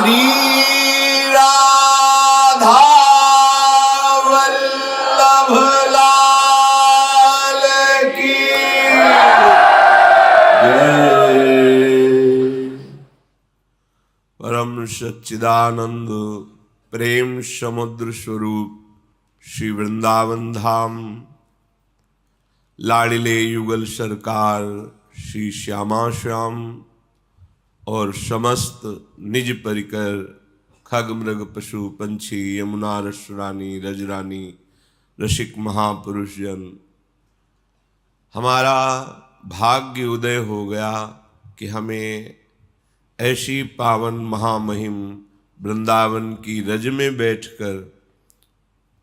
श्री राधा वल्लभ लाल की जय। परम सच्चिदानंद प्रेम समुद्र स्वरूप श्री वृंदावन धाम लाडिले युगल सरकार श्री श्यामा श्याम और समस्त निज परिकर खग मृग पशु पंछी यमुना रसरानी रजरानी रसिक महापुरुष जन, हमारा भाग्य उदय हो गया कि हमें ऐसी पावन महामहिम वृंदावन की रज में बैठकर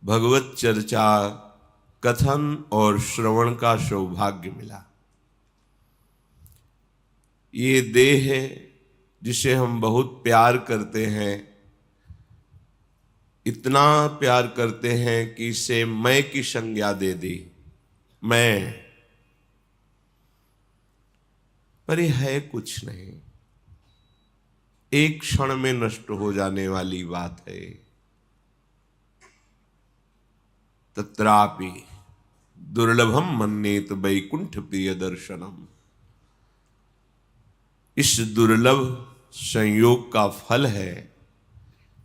भगवत चर्चा कथन और श्रवण का सौभाग्य मिला। ये देह है जिसे हम बहुत प्यार करते हैं, इतना प्यार करते हैं कि इसे मैं की संज्ञा दे दी, मैं, पर यह है कुछ नहीं, एक क्षण में नष्ट हो जाने वाली बात है। तत्रापि दुर्लभम मन्येत वैकुंठ प्रिय दर्शनम। इस दुर्लभ संयोग का फल है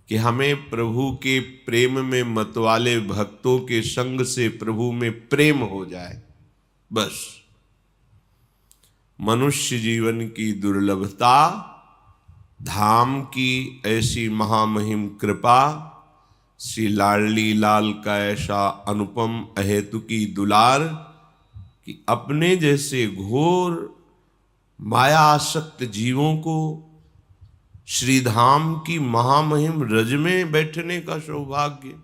कि हमें प्रभु के प्रेम में मतवाले भक्तों के संग से प्रभु में प्रेम हो जाए। बस मनुष्य जीवन की दुर्लभता, धाम की ऐसी महामहिम कृपा, श्री लाडली लाल का ऐसा अनुपम अहेतुकी दुलार कि अपने जैसे घोर माया आसक्त जीवों को श्रीधाम की महामहिम रज में बैठने का सौभाग्य,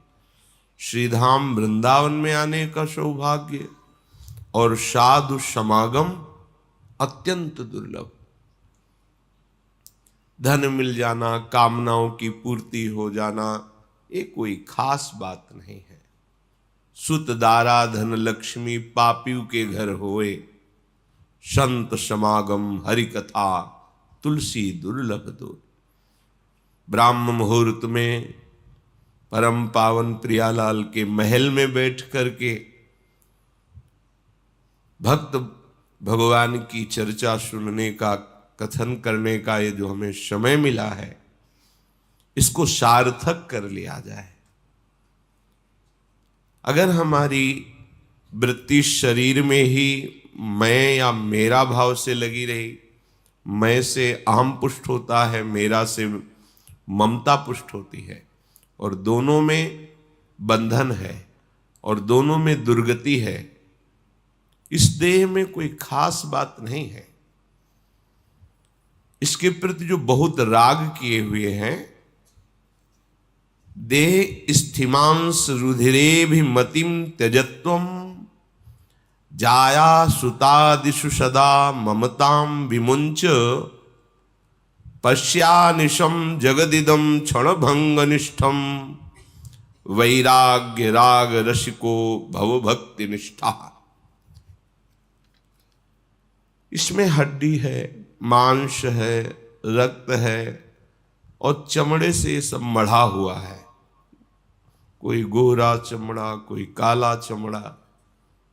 श्रीधाम वृंदावन में आने का सौभाग्य और साधु समागम अत्यंत दुर्लभ। धन मिल जाना, कामनाओं की पूर्ति हो जाना, ये कोई खास बात नहीं है। सुत दारा धन लक्ष्मी पापियों के घर होए, संत समागम हरि कथा तुलसी दुर्लभ दूर। ब्राह्म मुहूर्त में परम पावन प्रियालाल के महल में बैठ करके भक्त भगवान की चर्चा सुनने का, कथन करने का ये जो हमें समय मिला है, इसको सार्थक कर लिया जाए। अगर हमारी वृत्ति शरीर में ही मैं या मेरा भाव से लगी रही, मैं से अहम पुष्ट होता है, मेरा से ममता पुष्ट होती है, और दोनों में बंधन है और दोनों में दुर्गति है, इस देह में कोई खास बात नहीं है। इसके प्रति जो बहुत राग किए हुए हैं, देह स्थिमांस रुधिरे भी मतिम त्यजत्वम जाया सुतादिषु सदा ममताम विमुंच पश्यानिशम जगदिदम क्षणभंग निष्ठम वैराग्य राग रसिको भवभक्ति निष्ठा। इसमें हड्डी है, मांस है, रक्त है और चमड़े से सब मढ़ा हुआ है। कोई गोरा चमड़ा, कोई काला चमड़ा,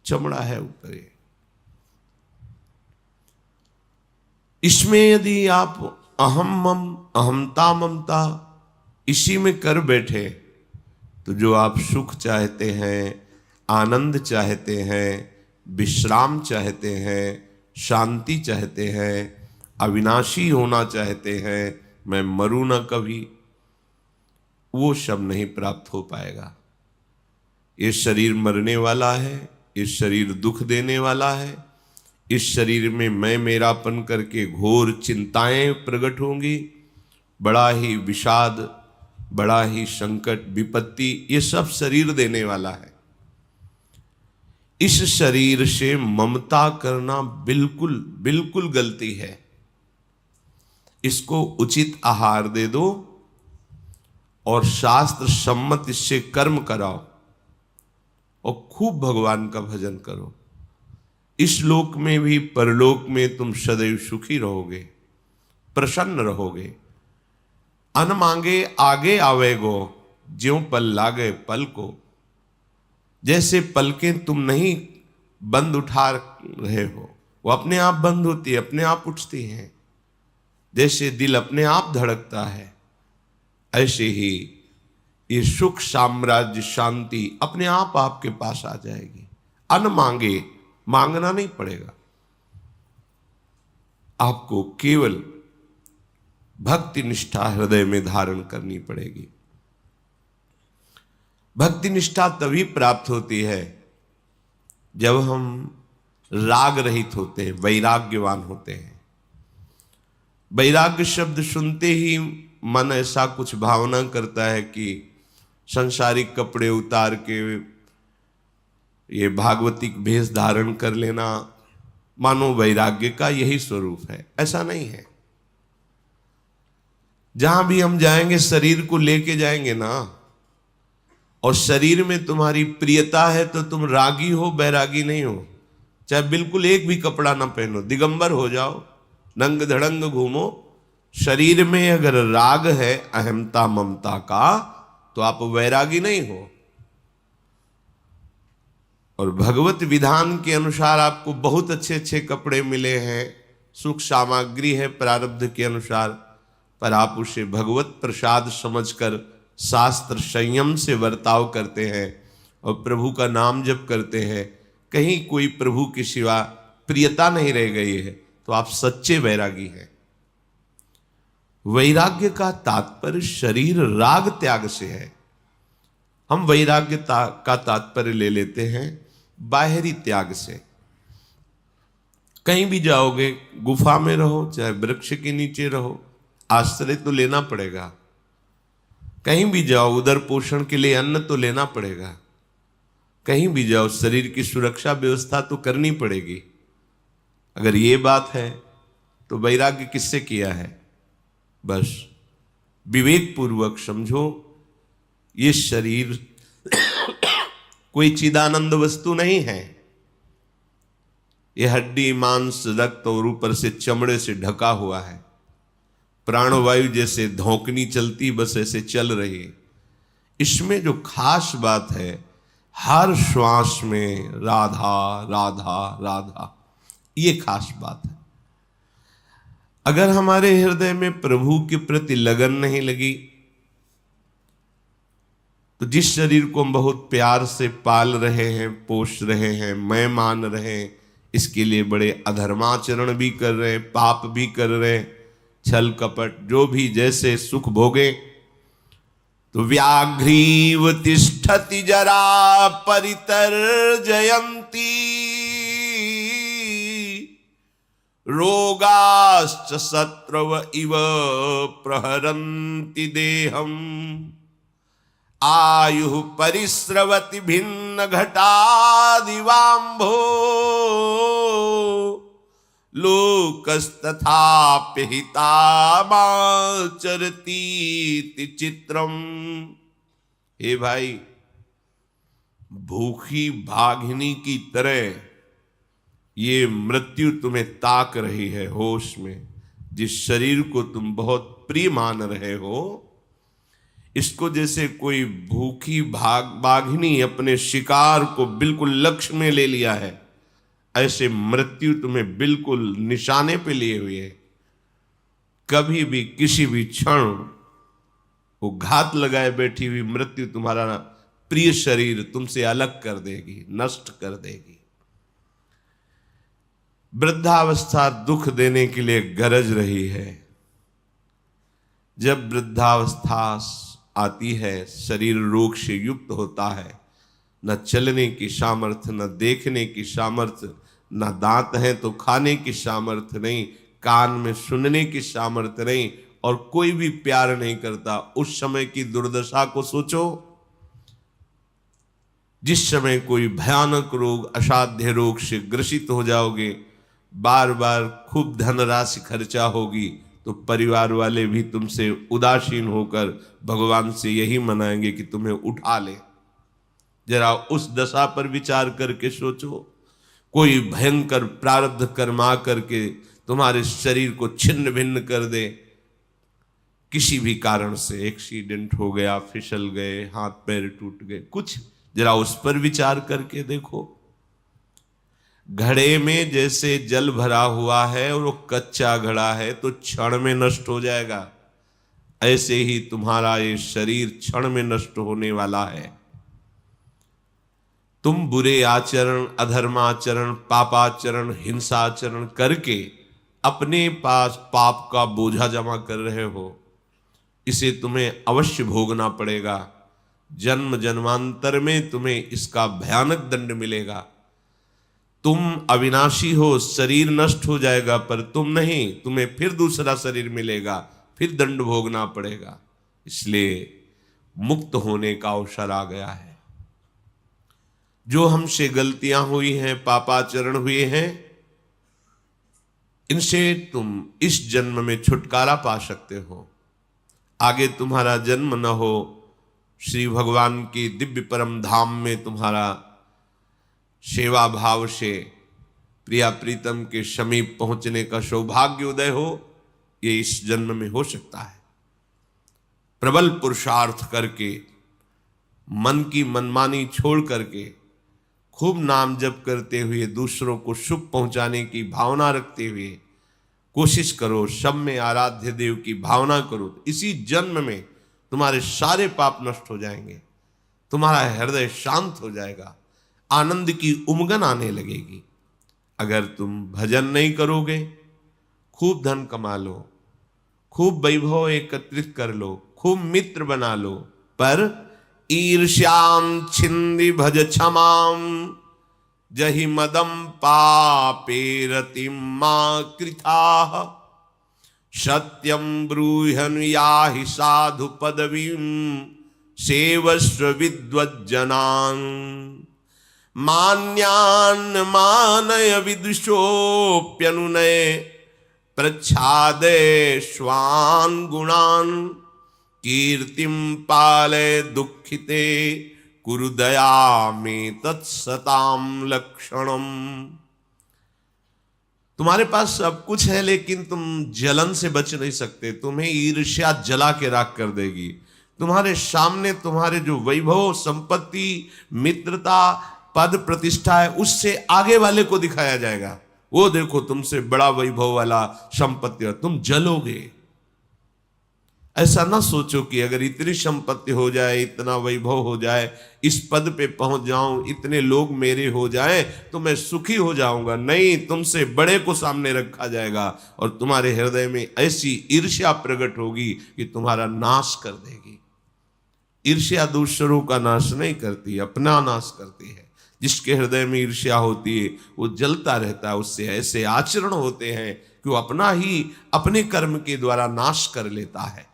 चमड़ा है ऊपर। इसमें यदि आप अहम मम, अहमता ममता इसी में कर बैठे तो जो आप सुख चाहते हैं, आनंद चाहते हैं, विश्राम चाहते हैं, शांति चाहते हैं, अविनाशी होना चाहते हैं, मैं मरूं ना कभी, वो सब नहीं प्राप्त हो पाएगा। ये शरीर मरने वाला है, इस शरीर दुख देने वाला है, इस शरीर में मैं मेरापन करके घोर चिंताएं प्रकट होंगी, बड़ा ही विषाद, बड़ा ही संकट, विपत्ति, ये सब शरीर देने वाला है। इस शरीर से ममता करना बिल्कुल बिल्कुल गलती है। इसको उचित आहार दे दो और शास्त्र सम्मत इससे कर्म कराओ और खूब भगवान का भजन करो। इस लोक में भी परलोक में तुम सदैव सुखी रहोगे, प्रसन्न रहोगे। अन मांगे आगे आवेगो, ज्यों पल लागे पल को। जैसे पलकें तुम नहीं बंद उठा रहे हो, वो अपने आप बंद होती है, अपने आप उठती हैं। जैसे दिल अपने आप धड़कता है, ऐसे ही ये सुख साम्राज्य शांति अपने आप आपके पास आ जाएगी। अन मांगे, मांगना नहीं पड़ेगा, आपको केवल भक्ति निष्ठा हृदय में धारण करनी पड़ेगी। भक्ति निष्ठा तभी प्राप्त होती है जब हम राग रहित होते हैं, वैराग्यवान होते हैं। वैराग्य शब्द सुनते ही मन ऐसा कुछ भावना करता है कि संसारिक कपड़े उतार के ये भागवतिक भेष धारण कर लेना, मानो वैराग्य का यही स्वरूप है। ऐसा नहीं है। जहां भी हम जाएंगे शरीर को लेके जाएंगे ना, और शरीर में तुम्हारी प्रियता है तो तुम रागी हो, बैरागी नहीं हो। चाहे बिल्कुल एक भी कपड़ा ना पहनो, दिगंबर हो जाओ, नंग धड़ंग घूमो, शरीर में अगर राग है अहमता ममता का, तो आप वैरागी नहीं हो। और भगवत विधान के अनुसार आपको बहुत अच्छे अच्छे कपड़े मिले हैं, सुख सामग्री है प्रारब्ध के अनुसार, पर आप उसे भगवत प्रसाद समझकर शास्त्र संयम से वर्ताव करते हैं और प्रभु का नाम जप करते हैं, कहीं कोई प्रभु के सिवा प्रियता नहीं रह गई है, तो आप सच्चे वैरागी हैं। वैराग्य का तात्पर्य शरीर राग त्याग से है। हम वैराग्य का तात्पर्य ले लेते हैं बाहरी त्याग से। कहीं भी जाओगे, गुफा में रहो चाहे वृक्ष के नीचे रहो, आश्रय तो लेना पड़ेगा। कहीं भी जाओ, उदर पोषण के लिए अन्न तो लेना पड़ेगा। कहीं भी जाओ, शरीर की सुरक्षा व्यवस्था तो करनी पड़ेगी। अगर ये बात है तो वैराग्य किससे किया है? बस विवेक पूर्वक समझो, ये शरीर कोई चिदानंद वस्तु नहीं है। ये हड्डी मांस रक्त और ऊपर से चमड़े से ढका हुआ है। प्राणवायु जैसे धौंकनी चलती, बस ऐसे चल रही। इसमें जो खास बात है, हर श्वास में राधा राधा राधा, ये खास बात है। अगर हमारे हृदय में प्रभु के प्रति लगन नहीं लगी, तो जिस शरीर को हम बहुत प्यार से पाल रहे हैं, पोष रहे हैं, मैं मान रहे हैं, इसके लिए बड़े अधर्माचरण भी कर रहे हैं, पाप भी कर रहे हैं, छल कपट जो भी जैसे सुख भोगे, तो व्याघ्रीव तिष्ठति जरा परितर्जयन्ति रोगाश्च शत्रव इव प्रहरन्ति देहम आयु परिस्रवति भिन्न घटादिवाम्भो लोकस्तथाप्य हितामाचरतीति चित्रम। हे भाई, भूखी भागिनी की तरह ये मृत्यु तुम्हें ताक रही है होश में। जिस शरीर को तुम बहुत प्रिय मान रहे हो, इसको जैसे कोई भूखी बाघिनी अपने शिकार को बिल्कुल लक्ष्य में ले लिया है, ऐसे मृत्यु तुम्हें बिल्कुल निशाने पे लिए हुए है। कभी भी किसी भी क्षण वो घात लगाए बैठी हुई मृत्यु तुम्हारा प्रिय शरीर तुमसे अलग कर देगी, नष्ट कर देगी। वृद्धावस्था दुख देने के लिए गरज रही है। जब वृद्धावस्था आती है, शरीर रोग से युक्त होता है, न चलने की सामर्थ्य, न देखने की सामर्थ्य, न दांत हैं तो खाने की सामर्थ्य नहीं, कान में सुनने की सामर्थ्य नहीं, और कोई भी प्यार नहीं करता। उस समय की दुर्दशा को सोचो। जिस समय कोई भयानक रोग, असाध्य रोग से ग्रसित हो जाओगे, बार बार खूब धनराशि खर्चा होगी, तो परिवार वाले भी तुमसे उदासीन होकर भगवान से यही मनाएंगे कि तुम्हें उठा ले। जरा उस दशा पर विचार करके सोचो। कोई भयंकर प्रारब्ध कर्मा करके तुम्हारे शरीर को छिन्न भिन्न कर दे, किसी भी कारण से एक्सीडेंट हो गया, फिसल गए, हाथ पैर टूट गए, कुछ जरा उस पर विचार करके देखो। घड़े में जैसे जल भरा हुआ है और वो कच्चा घड़ा है तो क्षण में नष्ट हो जाएगा, ऐसे ही तुम्हारा ये शरीर क्षण में नष्ट होने वाला है। तुम बुरे आचरण, अधर्माचरण, पापाचरण, हिंसाचरण करके अपने पास पाप का बोझा जमा कर रहे हो, इसे तुम्हें अवश्य भोगना पड़ेगा। जन्म जन्मांतर में तुम्हें इसका भयानक दंड मिलेगा। तुम अविनाशी हो, शरीर नष्ट हो जाएगा, पर तुम नहीं, तुम्हें फिर दूसरा शरीर मिलेगा, फिर दंड भोगना पड़ेगा। इसलिए मुक्त होने का अवसर आ गया है। जो हमसे गलतियां हुई हैं, पापाचरण हुए हैं, इनसे तुम इस जन्म में छुटकारा पा सकते हो। आगे तुम्हारा जन्म न हो, श्री भगवान की दिव्य परम धाम में तुम्हारा सेवा भाव से प्रिया प्रीतम के समीप पहुंचने का सौभाग्य उदय हो, ये इस जन्म में हो सकता है। प्रबल पुरुषार्थ करके, मन की मनमानी छोड़ करके, खूब नाम जप करते हुए, दूसरों को सुख पहुंचाने की भावना रखते हुए कोशिश करो, सब में आराध्य देव की भावना करो, इसी जन्म में तुम्हारे सारे पाप नष्ट हो जाएंगे, तुम्हारा हृदय शांत हो जाएगा, आनंद की उमगन आने लगेगी। अगर तुम भजन नहीं करोगे, खूब धन कमा लो, खूब वैभव एकत्रित कर लो, खूब मित्र बना लो, पर ईर्ष्याम छिंदि भज क्षमाम जहि मदम पापे रतिम मां कृताः सत्यम ब्रूहन याहि साधु पदवीं सेवस्व विद्वज्जनान् मान्यान् मानय विदुषोऽप्यनुनय प्रच्छादय स्वान् गुणान् कीर्तिम पालय दुखिते कुरु दया में तत्सताम लक्षणम। तुम्हारे पास सब कुछ है, लेकिन तुम जलन से बच नहीं सकते। तुम्हें ईर्ष्या जला के राख कर देगी। तुम्हारे सामने तुम्हारे जो वैभव, संपत्ति, मित्रता, पद, प्रतिष्ठा है, उससे आगे वाले को दिखाया जाएगा, वो देखो तुमसे बड़ा वैभव वाला, संपत्ति, तुम जलोगे। ऐसा ना सोचो कि अगर इतनी संपत्ति हो जाए, इतना वैभव हो जाए, इस पद पे पहुंच जाऊं, इतने लोग मेरे हो जाएं तो मैं सुखी हो जाऊंगा। नहीं, तुमसे बड़े को सामने रखा जाएगा और तुम्हारे हृदय में ऐसी ईर्ष्या प्रकट होगी कि तुम्हारा नाश कर देगी। ईर्ष्या दूसरों का नाश नहीं करती, अपना नाश करती है। जिसके हृदय में ईर्ष्या होती है वो जलता रहता है, उससे ऐसे आचरण होते हैं कि वो अपना ही अपने कर्म के द्वारा नाश कर लेता है।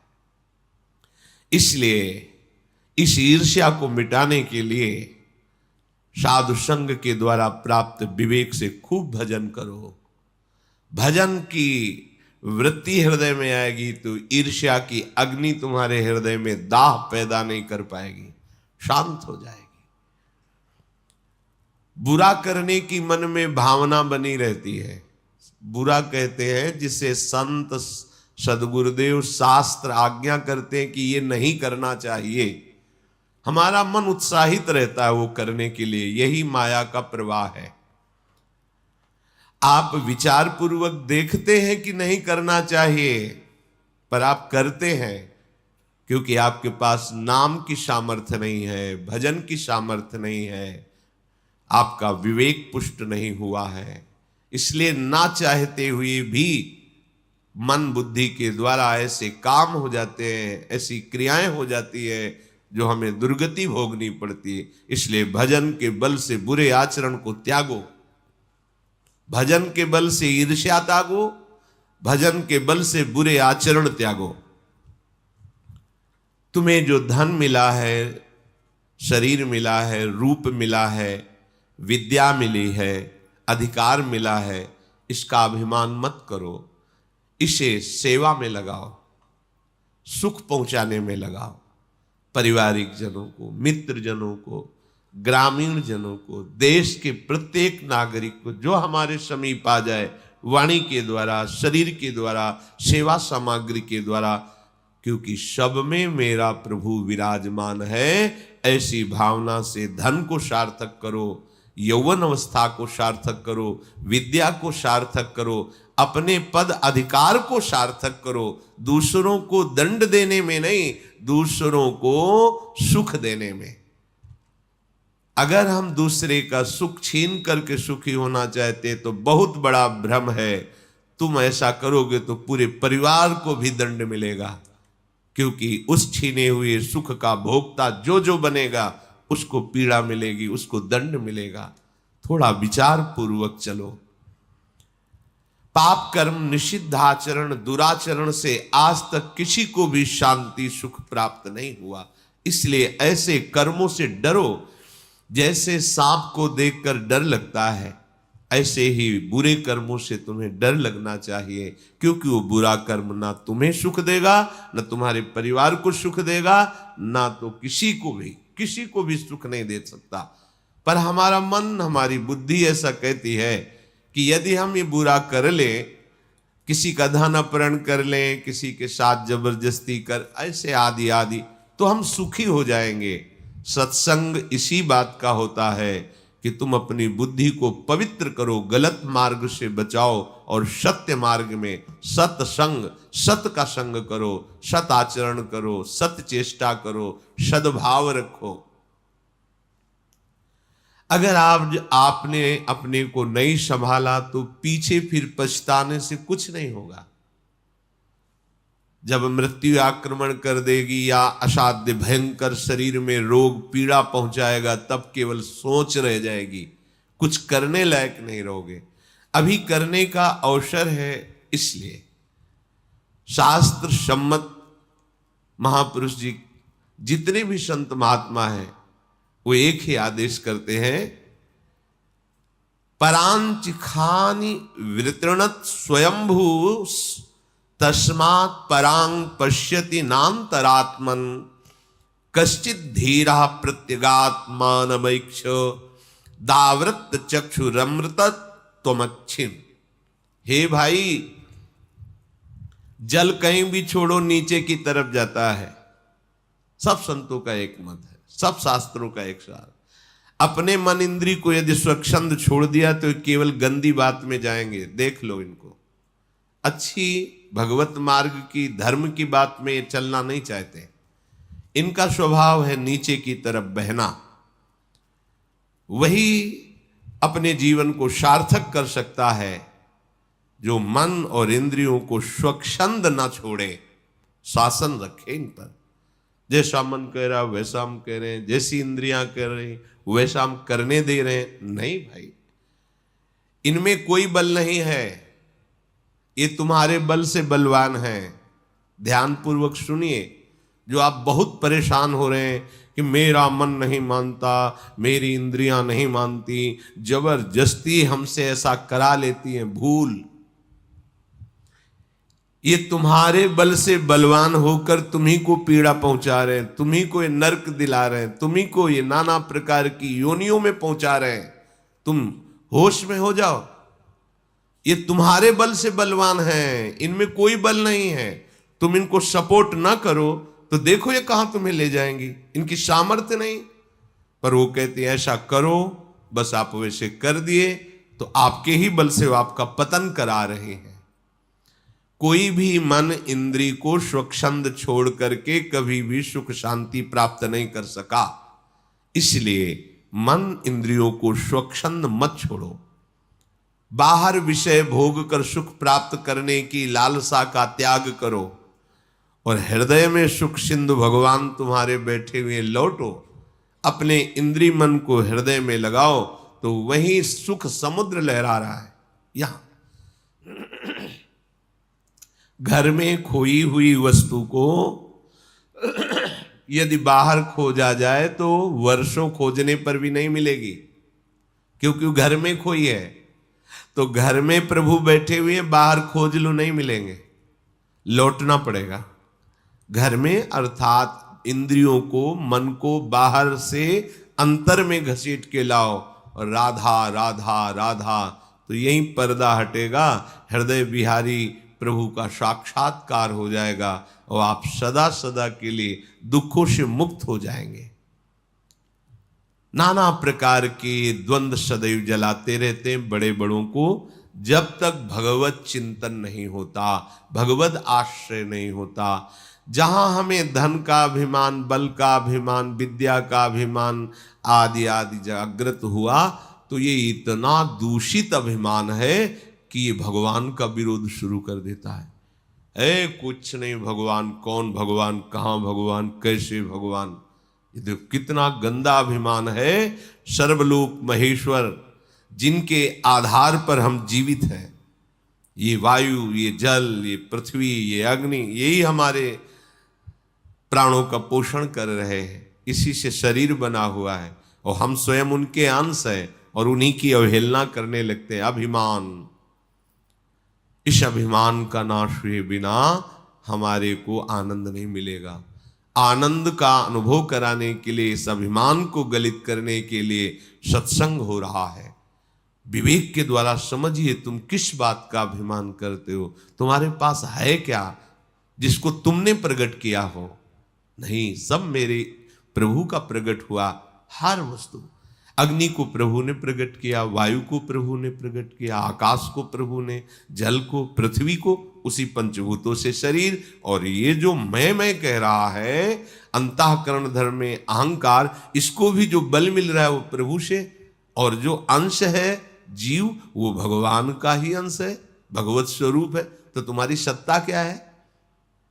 इसलिए इस ईर्ष्या को मिटाने के लिए साधु संग के द्वारा प्राप्त विवेक से खूब भजन करो। भजन की वृत्ति हृदय में आएगी तो ईर्ष्या की अग्नि तुम्हारे हृदय में दाह पैदा नहीं कर पाएगी, शांत हो जाएगी। बुरा करने की मन में भावना बनी रहती है। बुरा कहते हैं जिसे संत, सदगुरुदेव, शास्त्र आज्ञा करते हैं कि ये नहीं करना चाहिए। हमारा मन उत्साहित रहता है वो करने के लिए। यही माया का प्रवाह है। आप विचार पूर्वक देखते हैं कि नहीं करना चाहिए, पर आप करते हैं क्योंकि आपके पास नाम की सामर्थ्य नहीं है, भजन की सामर्थ्य नहीं है, आपका विवेक पुष्ट नहीं हुआ है। इसलिए ना चाहते हुए भी मन बुद्धि के द्वारा ऐसे काम हो जाते हैं, ऐसी क्रियाएं हो जाती है जो हमें दुर्गति भोगनी पड़ती है। इसलिए भजन के बल से बुरे आचरण को त्यागो, भजन के बल से ईर्ष्या त्यागो, भजन के बल से बुरे आचरण त्यागो। तुम्हें जो धन मिला है, शरीर मिला है, रूप मिला है, विद्या मिली है, अधिकार मिला है, इसका अभिमान मत करो। इसे सेवा में लगाओ, सुख पहुंचाने में लगाओ। पारिवारिक जनों को, मित्र जनों को, ग्रामीण जनों को, देश के प्रत्येक नागरिक को जो हमारे समीप आ जाए, वाणी के द्वारा, शरीर के द्वारा, सेवा सामग्री के द्वारा क्योंकि सब में मेरा प्रभु विराजमान है। ऐसी भावना से धन को सार्थक करो, यौवन अवस्था को सार्थक करो, विद्या को सार्थक करो, अपने पद अधिकार को सार्थक करो। दूसरों को दंड देने में नहीं, दूसरों को सुख देने में। अगर हम दूसरे का सुख छीन करके सुखी होना चाहते तो बहुत बड़ा भ्रम है। तुम ऐसा करोगे तो पूरे परिवार को भी दंड मिलेगा, क्योंकि उस छीने हुए सुख का भोक्ता जो जो बनेगा उसको पीड़ा मिलेगी, उसको दंड मिलेगा। थोड़ा विचार पूर्वक चलो। पाप कर्म निषिद्ध आचरण दुराचरण से आज तक किसी को भी शांति सुख प्राप्त नहीं हुआ। इसलिए ऐसे कर्मों से डरो। जैसे सांप को देखकर डर लगता है, ऐसे ही बुरे कर्मों से तुम्हें डर लगना चाहिए, क्योंकि वो बुरा कर्म ना तुम्हें सुख देगा, ना तुम्हारे परिवार को सुख देगा, ना तो किसी को भी सुख नहीं दे सकता। पर हमारा मन, हमारी बुद्धि ऐसा कहती है कि यदि हम ये बुरा कर लें, किसी का धन अपहरण कर लें, किसी के साथ जबरदस्ती कर, ऐसे आदि आदि, तो हम सुखी हो जाएंगे। सत्संग इसी बात का होता है कि तुम अपनी बुद्धि को पवित्र करो, गलत मार्ग से बचाओ और सत्य मार्ग में सत्संग, सत का संग करो, सत आचरण करो, सत्य चेष्टा करो, सद्भाव रखो। अगर आपने अपने को नहीं संभाला तो पीछे फिर पछताने से कुछ नहीं होगा। जब मृत्यु आक्रमण कर देगी या असाध्य भयंकर शरीर में रोग पीड़ा पहुंचाएगा, तब केवल सोच रह जाएगी, कुछ करने लायक नहीं रहोगे। अभी करने का अवसर है। इसलिए शास्त्र सम्मत महापुरुष जी, जितने भी संत महात्मा हैं, वो एक ही आदेश करते हैं, परांच खानि वितरणत स्वयंभू तस्मात् परांग पश्यति नान्तरात्मन कश्चित धीरा प्रत्यगात्मानमैक्ष दावृत चक्षुरमृत त्वमच्छिन। हे भाई, जल कहीं भी छोड़ो नीचे की तरफ जाता है। सब संतों का एक मत है, सब शास्त्रों का एक सार। अपने मन इंद्री को यदि स्वच्छंद छोड़ दिया तो केवल गंदी बात में जाएंगे। देख लो इनको, अच्छी भगवत मार्ग की, धर्म की बात में ये चलना नहीं चाहते। इनका स्वभाव है नीचे की तरफ बहना। वही अपने जीवन को सार्थक कर सकता है जो मन और इंद्रियों को स्वच्छंद ना छोड़े, शासन रखे इन पर। जैसा मन कह रहा वैसा हम कह रहे हैं, जैसी इंद्रियां कर रही वैसा हम करने दे रहे हैं। नहीं भाई, इनमें कोई बल नहीं है, ये तुम्हारे बल से बलवान है। ध्यान पूर्वक सुनिए। जो आप बहुत परेशान हो रहे हैं कि मेरा मन नहीं मानता, मेरी इंद्रियां नहीं मानती, जबरदस्ती हमसे ऐसा करा लेती हैं, भूल। ये तुम्हारे बल से बलवान होकर तुम्ही को पीड़ा पहुंचा रहे हैं, तुम्ही को ये नर्क दिला रहे हैं, तुम्ही को ये नाना प्रकार की योनियों में पहुंचा रहे हैं। तुम होश में हो जाओ। ये तुम्हारे बल से बलवान हैं, इनमें कोई बल नहीं है। तुम इनको सपोर्ट ना करो तो देखो ये कहां तुम्हें ले जाएंगी। इनकी सामर्थ्य नहीं। पर वो कहते हैं ऐसा करो, बस आप वैसे कर दिए तो आपके ही बल से वो आपका पतन करा रहे हैं। कोई भी मन इंद्री को स्वच्छंद छोड़ करके कभी भी सुख शांति प्राप्त नहीं कर सका। इसलिए मन इंद्रियों को स्वच्छंद मत छोड़ो। बाहर विषय भोग कर सुख प्राप्त करने की लालसा का त्याग करो और हृदय में सुख सिंधु भगवान तुम्हारे बैठे हुए लौटो। अपने इंद्री मन को हृदय में लगाओ तो वहीं सुख समुद्र लहरा रहा है। यहां घर में खोई हुई वस्तु को यदि बाहर खोजा जाए तो वर्षों खोजने पर भी नहीं मिलेगी, क्योंकि घर में खोई है। तो घर में प्रभु बैठे हुए, बाहर खोज लो नहीं मिलेंगे, लौटना पड़ेगा घर में। अर्थात इंद्रियों को, मन को बाहर से अंतर में घसीट के लाओ और राधा राधा राधा, तो यही पर्दा हटेगा। हृदय बिहारी प्रभु का साक्षात्कार हो जाएगा और आप सदा सदा के लिए दुखों से मुक्त हो जाएंगे। नाना प्रकार के द्वंद्व सदैव जलाते रहते हैं बड़े बड़ों को, जब तक भगवत चिंतन नहीं होता, भगवत आश्रय नहीं होता। जहां हमें धन का अभिमान, बल का अभिमान, विद्या का अभिमान आदि आदि जागृत हुआ, तो ये इतना दूषित अभिमान है कि ये भगवान का विरोध शुरू कर देता है। कुछ नहीं भगवान, कौन भगवान, कहाँ भगवान, कैसे भगवान। ये देखो कितना गंदा अभिमान है। सर्वलोक महेश्वर जिनके आधार पर हम जीवित हैं, ये वायु, ये जल, ये पृथ्वी, ये अग्नि, यही हमारे प्राणों का पोषण कर रहे हैं, इसी से शरीर बना हुआ है और हम स्वयं उनके अंश हैं और उन्हीं की अवहेलना करने लगते हैं। अभिमान, इस अभिमान का नाश हुए बिना हमारे को आनंद नहीं मिलेगा। आनंद का अनुभव कराने के लिए, इस अभिमान को गलित करने के लिए सत्संग हो रहा है। विवेक के द्वारा समझिए तुम किस बात का अभिमान करते हो, तुम्हारे पास है क्या जिसको तुमने प्रकट किया हो। नहीं, सब मेरे प्रभु का प्रकट हुआ। हर वस्तु, अग्नि को प्रभु ने प्रकट किया, वायु को प्रभु ने प्रकट किया, आकाश को प्रभु ने, जल को, पृथ्वी को, उसी पंचभूतों से शरीर। और ये जो मैं कह रहा है, अंतःकरण धर्म में अहंकार, इसको भी जो बल मिल रहा है वो प्रभु से। और जो अंश है जीव, वो भगवान का ही अंश है, भगवत स्वरूप है। तो तुम्हारी सत्ता क्या है?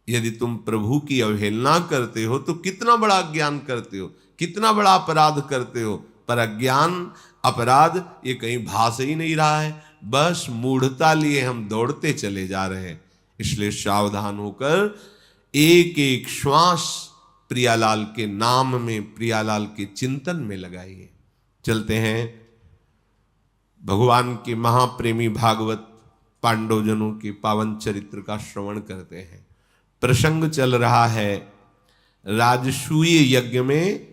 यदि तुम प्रभु की अवहेलना करते हो तो कितना बड़ा अज्ञान करते हो, कितना बड़ा अपराध करते हो। पर अज्ञान, अपराध ये कहीं भास ही नहीं रहा है, बस मूढ़ता लिए हम दौड़ते चले जा रहे हैं। इसलिए सावधान होकर एक एक श्वास प्रियालाल के नाम में, प्रियालाल के चिंतन में लगाइए। चलते हैं भगवान के महाप्रेमी भागवत पांडवजनों के पावन चरित्र का श्रवण करते हैं। प्रसंग चल रहा है राजसूय यज्ञ में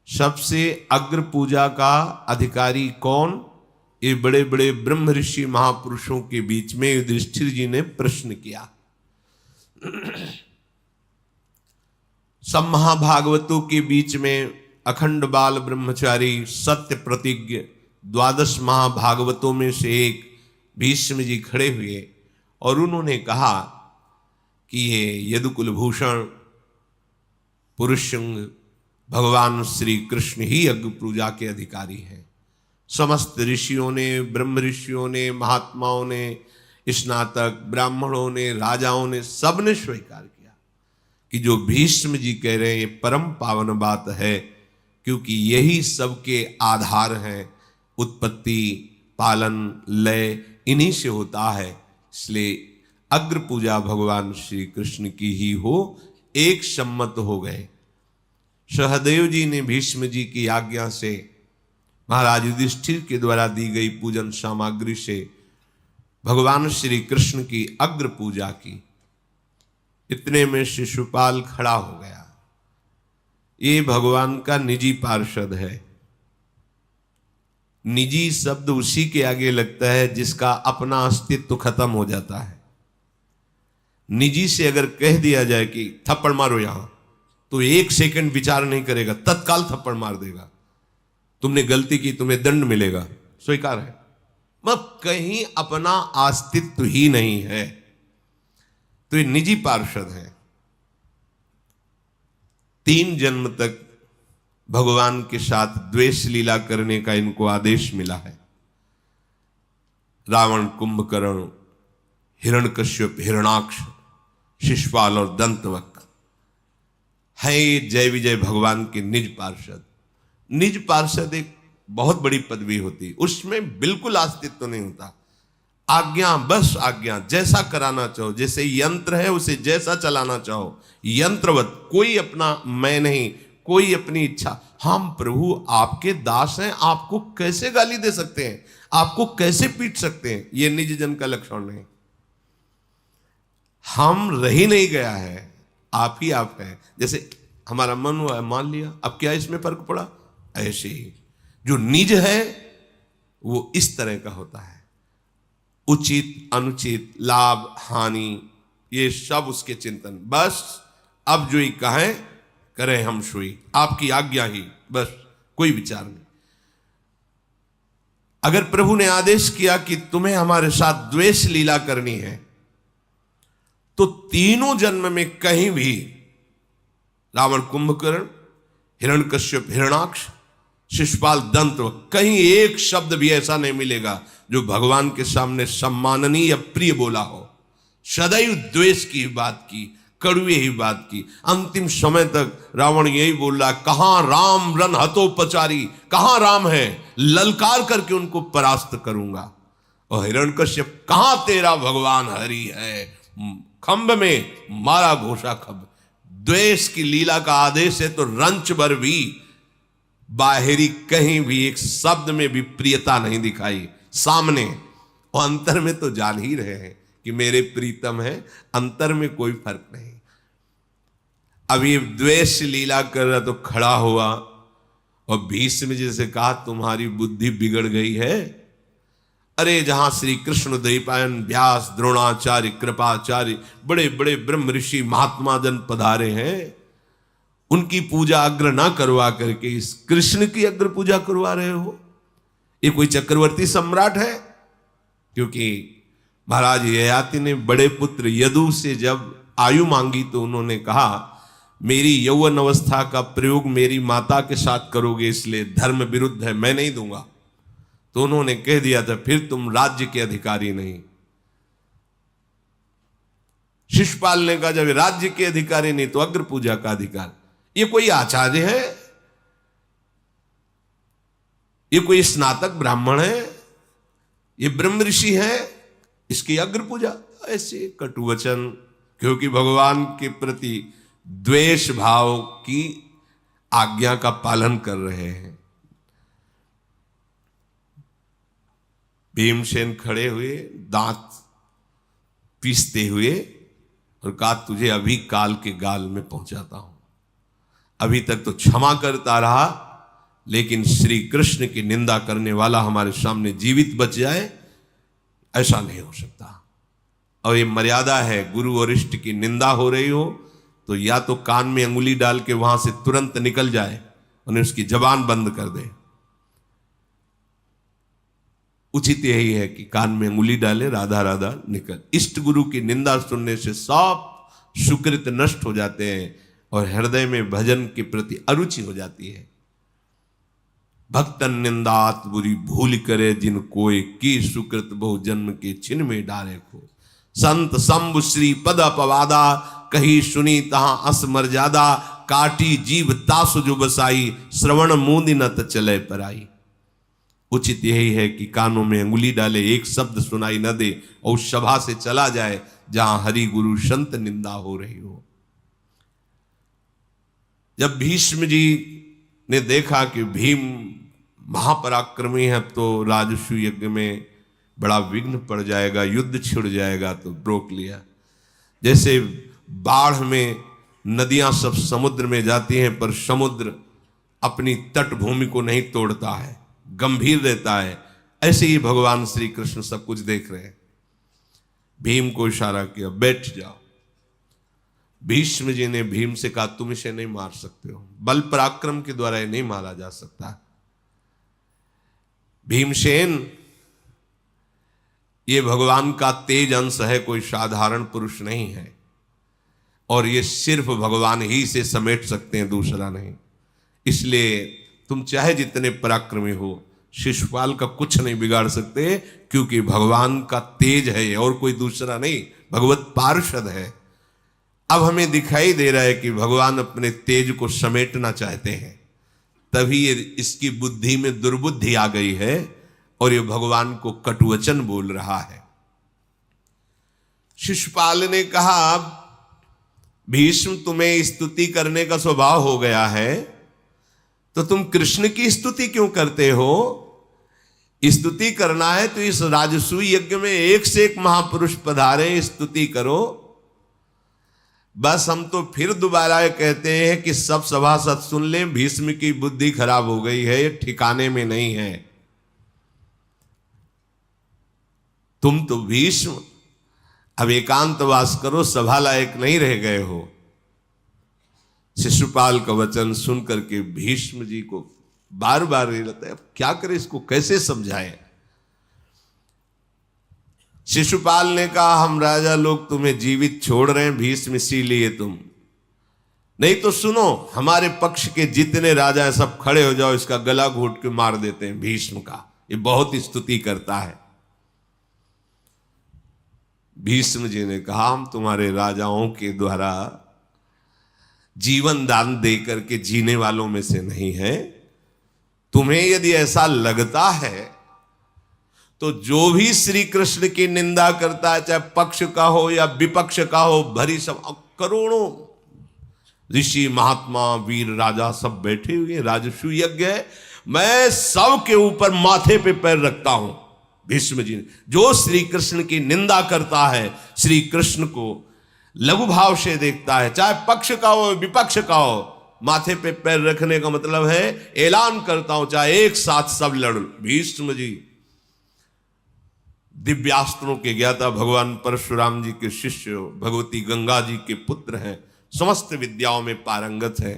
सबसे अग्र पूजा का अधिकारी कौन? ये बड़े बड़े ब्रह्म ऋषि महापुरुषों के बीच में युधिष्ठिर जी ने प्रश्न किया। सब महाभागवतों के बीच में अखंड बाल ब्रह्मचारी सत्य प्रतिज्ञ 12 महाभागवतों में से एक भीष्म जी खड़े हुए और उन्होंने कहा कि ये यदुकुलभूषण पुरुषंग भगवान श्री कृष्ण ही यज्ञ पूजा के अधिकारी हैं। समस्त ऋषियों ने, ब्रह्म ऋषियों ने, महात्माओं ने, स्नातक ब्राह्मणों ने, राजाओं ने, सबने स्वीकार किया कि जो भीष्म जी कह रहे हैं ये परम पावन बात है, क्योंकि यही सबके आधार हैं। उत्पत्ति, पालन, लय इन्हीं से होता है। इसलिए अग्र पूजा भगवान श्री कृष्ण की ही हो, एक सम्मत हो गए। सहदेव जी ने भीष्म जी की आज्ञा से महाराज युधिष्ठिर के द्वारा दी गई पूजन सामग्री से भगवान श्री कृष्ण की अग्र पूजा की। इतने में शिशुपाल खड़ा हो गया। ये भगवान का निजी पार्षद है। निजी शब्द उसी के आगे लगता है जिसका अपना अस्तित्व खत्म हो जाता है। निजी से अगर कह दिया जाए कि थप्पड़ मारो यहां, तो 1 सेकंड विचार नहीं करेगा, तत्काल थप्पड़ मार देगा। तुमने गलती की, तुम्हें दंड मिलेगा, स्वीकार है। मतलब कहीं अपना अस्तित्व ही नहीं है, तो ये निजी पार्षद है। 3 जन्म तक भगवान के साथ द्वेष लीला करने का इनको आदेश मिला है। रावण, कुंभकर्ण, हिरण्यकश्यप, हिरणाक्ष, शिशुपाल और दंतवक्र है ये जय विजय भगवान के निज पार्षद। निज पार्षद एक बहुत बड़ी पदवी होती, उसमें बिल्कुल अस्तित्व नहीं होता। आज्ञा, बस आज्ञा, जैसा कराना चाहो, जैसे यंत्र है उसे जैसा चलाना चाहो, यंत्रवत। कोई अपना मैं नहीं, कोई अपनी इच्छा। हम प्रभु आपके दास हैं, आपको कैसे गाली दे सकते हैं, आपको कैसे पीट सकते हैं? ये निज जन का लक्षण नहीं। हम रही नहीं गया है, आप ही आप हैं। जैसे हमारा मन हुआ है, मान लिया, अब क्या इसमें फर्क पड़ा? ऐसे ही जो निज है वो इस तरह का होता है। उचित अनुचित, लाभ हानि, ये सब उसके चिंतन। बस अब जो ही कहें करें हम सोई, आपकी आज्ञा ही, बस कोई विचार नहीं। अगर प्रभु ने आदेश किया कि तुम्हें हमारे साथ द्वेष लीला करनी है, तो तीनों जन्म में कहीं भी रावण कुंभकर्ण, हिरण्यकश्यप हिरणाक्ष, शिशुपाल दंत, कहीं एक शब्द भी ऐसा नहीं मिलेगा जो भगवान के सामने सम्माननीय या प्रिय बोला हो। सदैव द्वेष की बात की, कड़वे ही बात की। अंतिम समय तक रावण यही बोल रहा, कहां राम रन हतोपचारी, कहां राम है, ललकार करके उनको परास्त करूंगा। और हिरण्यकश्यप, कहां तेरा भगवान हरि है, खंभ में मारा घोषा खंभ। द्वेष की लीला का आदेश है तो रंच भर भी बाहरी कहीं भी एक शब्द में भी प्रियता नहीं दिखाई। सामने और अंतर में तो जान ही रहे हैं कि मेरे प्रीतम है, अंतर में कोई फर्क नहीं। अब ये द्वेष लीला कर रहा तो खड़ा हुआ और भीष्म जी से कहा, तुम्हारी बुद्धि बिगड़ गई है। अरे जहां श्री कृष्ण, द्वैपायन, व्यास, द्रोणाचार्य, कृपाचार्य, बड़े बड़े ब्रह्म ऋषि महात्मा जन पधारे हैं, उनकी पूजा अग्र ना करवा करके इस कृष्ण की अग्र पूजा करवा रहे हो। ये कोई चक्रवर्ती सम्राट है? क्योंकि महाराज ययाति ने बड़े पुत्र यदु से जब आयु मांगी तो उन्होंने कहा, मेरी यौवन अवस्था का प्रयोग मेरी माता के साथ करोगे, इसलिए धर्म विरुद्ध है, मैं नहीं दूंगा। तो उन्होंने कह दिया था, फिर तुम राज्य के अधिकारी नहीं। शिशुपाल ने कहा, जब राज्य के अधिकारी नहीं तो अग्र पूजा का अधिकार। ये कोई आचार्य है? ये कोई स्नातक ब्राह्मण है? ये ब्रह्म ऋषि है? इसकी अग्र पूजा? ऐसे कटुवचन, क्योंकि भगवान के प्रति द्वेष भाव की आज्ञा का पालन कर रहे हैं। भीमसेन खड़े हुए, दांत पीसते हुए, और कहा, तुझे अभी काल के गाल में पहुंचाता हूं। अभी तक तो क्षमा करता रहा, लेकिन श्री कृष्ण की निंदा करने वाला हमारे सामने जीवित बच जाए, ऐसा नहीं हो सकता। और ये मर्यादा है, गुरु और इष्ट की निंदा हो रही हो तो या तो कान में अंगुली डाल के वहां से तुरंत निकल जाए, उन्हें उसकी जबान बंद कर दे। उचित यही है कि कान में अंगुली डाले, राधा राधा निकल। इष्ट गुरु की निंदा सुनने से सब सुकृत नष्ट हो जाते हैं और हृदय में भजन के प्रति अरुचि हो जाती है। भक्तन निंदात बुरी भूल करे, जिन कोय की सुकृत बहु जन्म के छिन में डाले खो। संत शंभु श्री पद अपवादा, कही सुनी तहां अस मर्यादा। काटी जीव तासु जो बसाई, श्रवण मूंदी न त चले पराई। उचित यही है कि कानों में अंगुली डाले, एक शब्द सुनाई न दे और उस सभा से चला जाए जहां हरि गुरु संत निंदा हो रही हो। जब भीष्म जी ने देखा कि भीम महापराक्रमी है तो राजस्व यज्ञ में बड़ा विघ्न पड़ जाएगा, युद्ध छिड़ जाएगा, तो रोक लिया। जैसे बाढ़ में नदियां सब समुद्र में जाती हैं पर समुद्र अपनी तटभूमि को नहीं तोड़ता है, गंभीर रहता है, ऐसे ही भगवान श्री कृष्ण सब कुछ देख रहे हैं। भीम को इशारा किया, बैठ जाओ। भीष्म जी ने भीम से कहा, तुम इसे नहीं मार सकते हो, बल पराक्रम के द्वारा ये नहीं मारा जा सकता। भीमसेन ये भगवान का तेज अंश है, कोई साधारण पुरुष नहीं है, और ये सिर्फ भगवान ही से समेट सकते हैं, दूसरा नहीं। इसलिए तुम चाहे जितने पराक्रमी हो, शिशुपाल का कुछ नहीं बिगाड़ सकते, क्योंकि भगवान का तेज है और कोई दूसरा नहीं, भगवत पार्षद है। अब हमें दिखाई दे रहा है कि भगवान अपने तेज को समेटना चाहते हैं, तभी ये इसकी बुद्धि में दुर्बुद्धि आ गई है और ये भगवान को कटुवचन बोल रहा है। शिशुपाल ने कहा, भीष्म तुम्हें स्तुति करने का स्वभाव हो गया है, तो तुम कृष्ण की स्तुति क्यों करते हो? स्तुति करना है तो इस राजसूय यज्ञ में एक से एक महापुरुष पधारे, स्तुति करो। बस हम तो फिर दोबारा कहते हैं कि सब सभासद सुन लें, भीष्म की बुद्धि खराब हो गई है, ये ठिकाने में नहीं है। तुम तो भीष्म अब एकांतवास करो, सभा लायक नहीं रह गए हो। शिशुपाल का वचन सुन करके भीष्म जी को बार बार ये लगता है अब क्या करें, इसको कैसे समझाएं। शिशुपाल ने कहा हम राजा लोग तुम्हें जीवित छोड़ रहे हैं भीष्म, इसीलिए तुम नहीं तो सुनो, हमारे पक्ष के जितने राजा हैं सब खड़े हो जाओ, इसका गला घोट के मार देते हैं भीष्म का, ये बहुत स्तुति करता है। भीष्म जी ने कहा हम तुम्हारे राजाओं के द्वारा जीवन दान दे करके जीने वालों में से नहीं है। तुम्हें यदि ऐसा लगता है तो जो भी श्री कृष्ण की निंदा करता है, चाहे पक्ष का हो या विपक्ष का हो, भरी सब करोड़ों ऋषि महात्मा वीर राजा सब बैठे हुए, राजसू यज्ञ है, मैं सब के ऊपर माथे पे पैर रखता हूं। भीष्म जी ने, जो श्री कृष्ण की निंदा करता है, श्री कृष्ण को लघु भाव से देखता है, चाहे पक्ष का हो विपक्ष का हो, माथे पे पैर रखने का मतलब है ऐलान करता हूं चाहे एक साथ सब लड़। भीष्म जी दिव्यास्त्रों के ज्ञाता, भगवान परशुराम जी के शिष्य, भगवती गंगा जी के पुत्र हैं, समस्त विद्याओं में पारंगत है।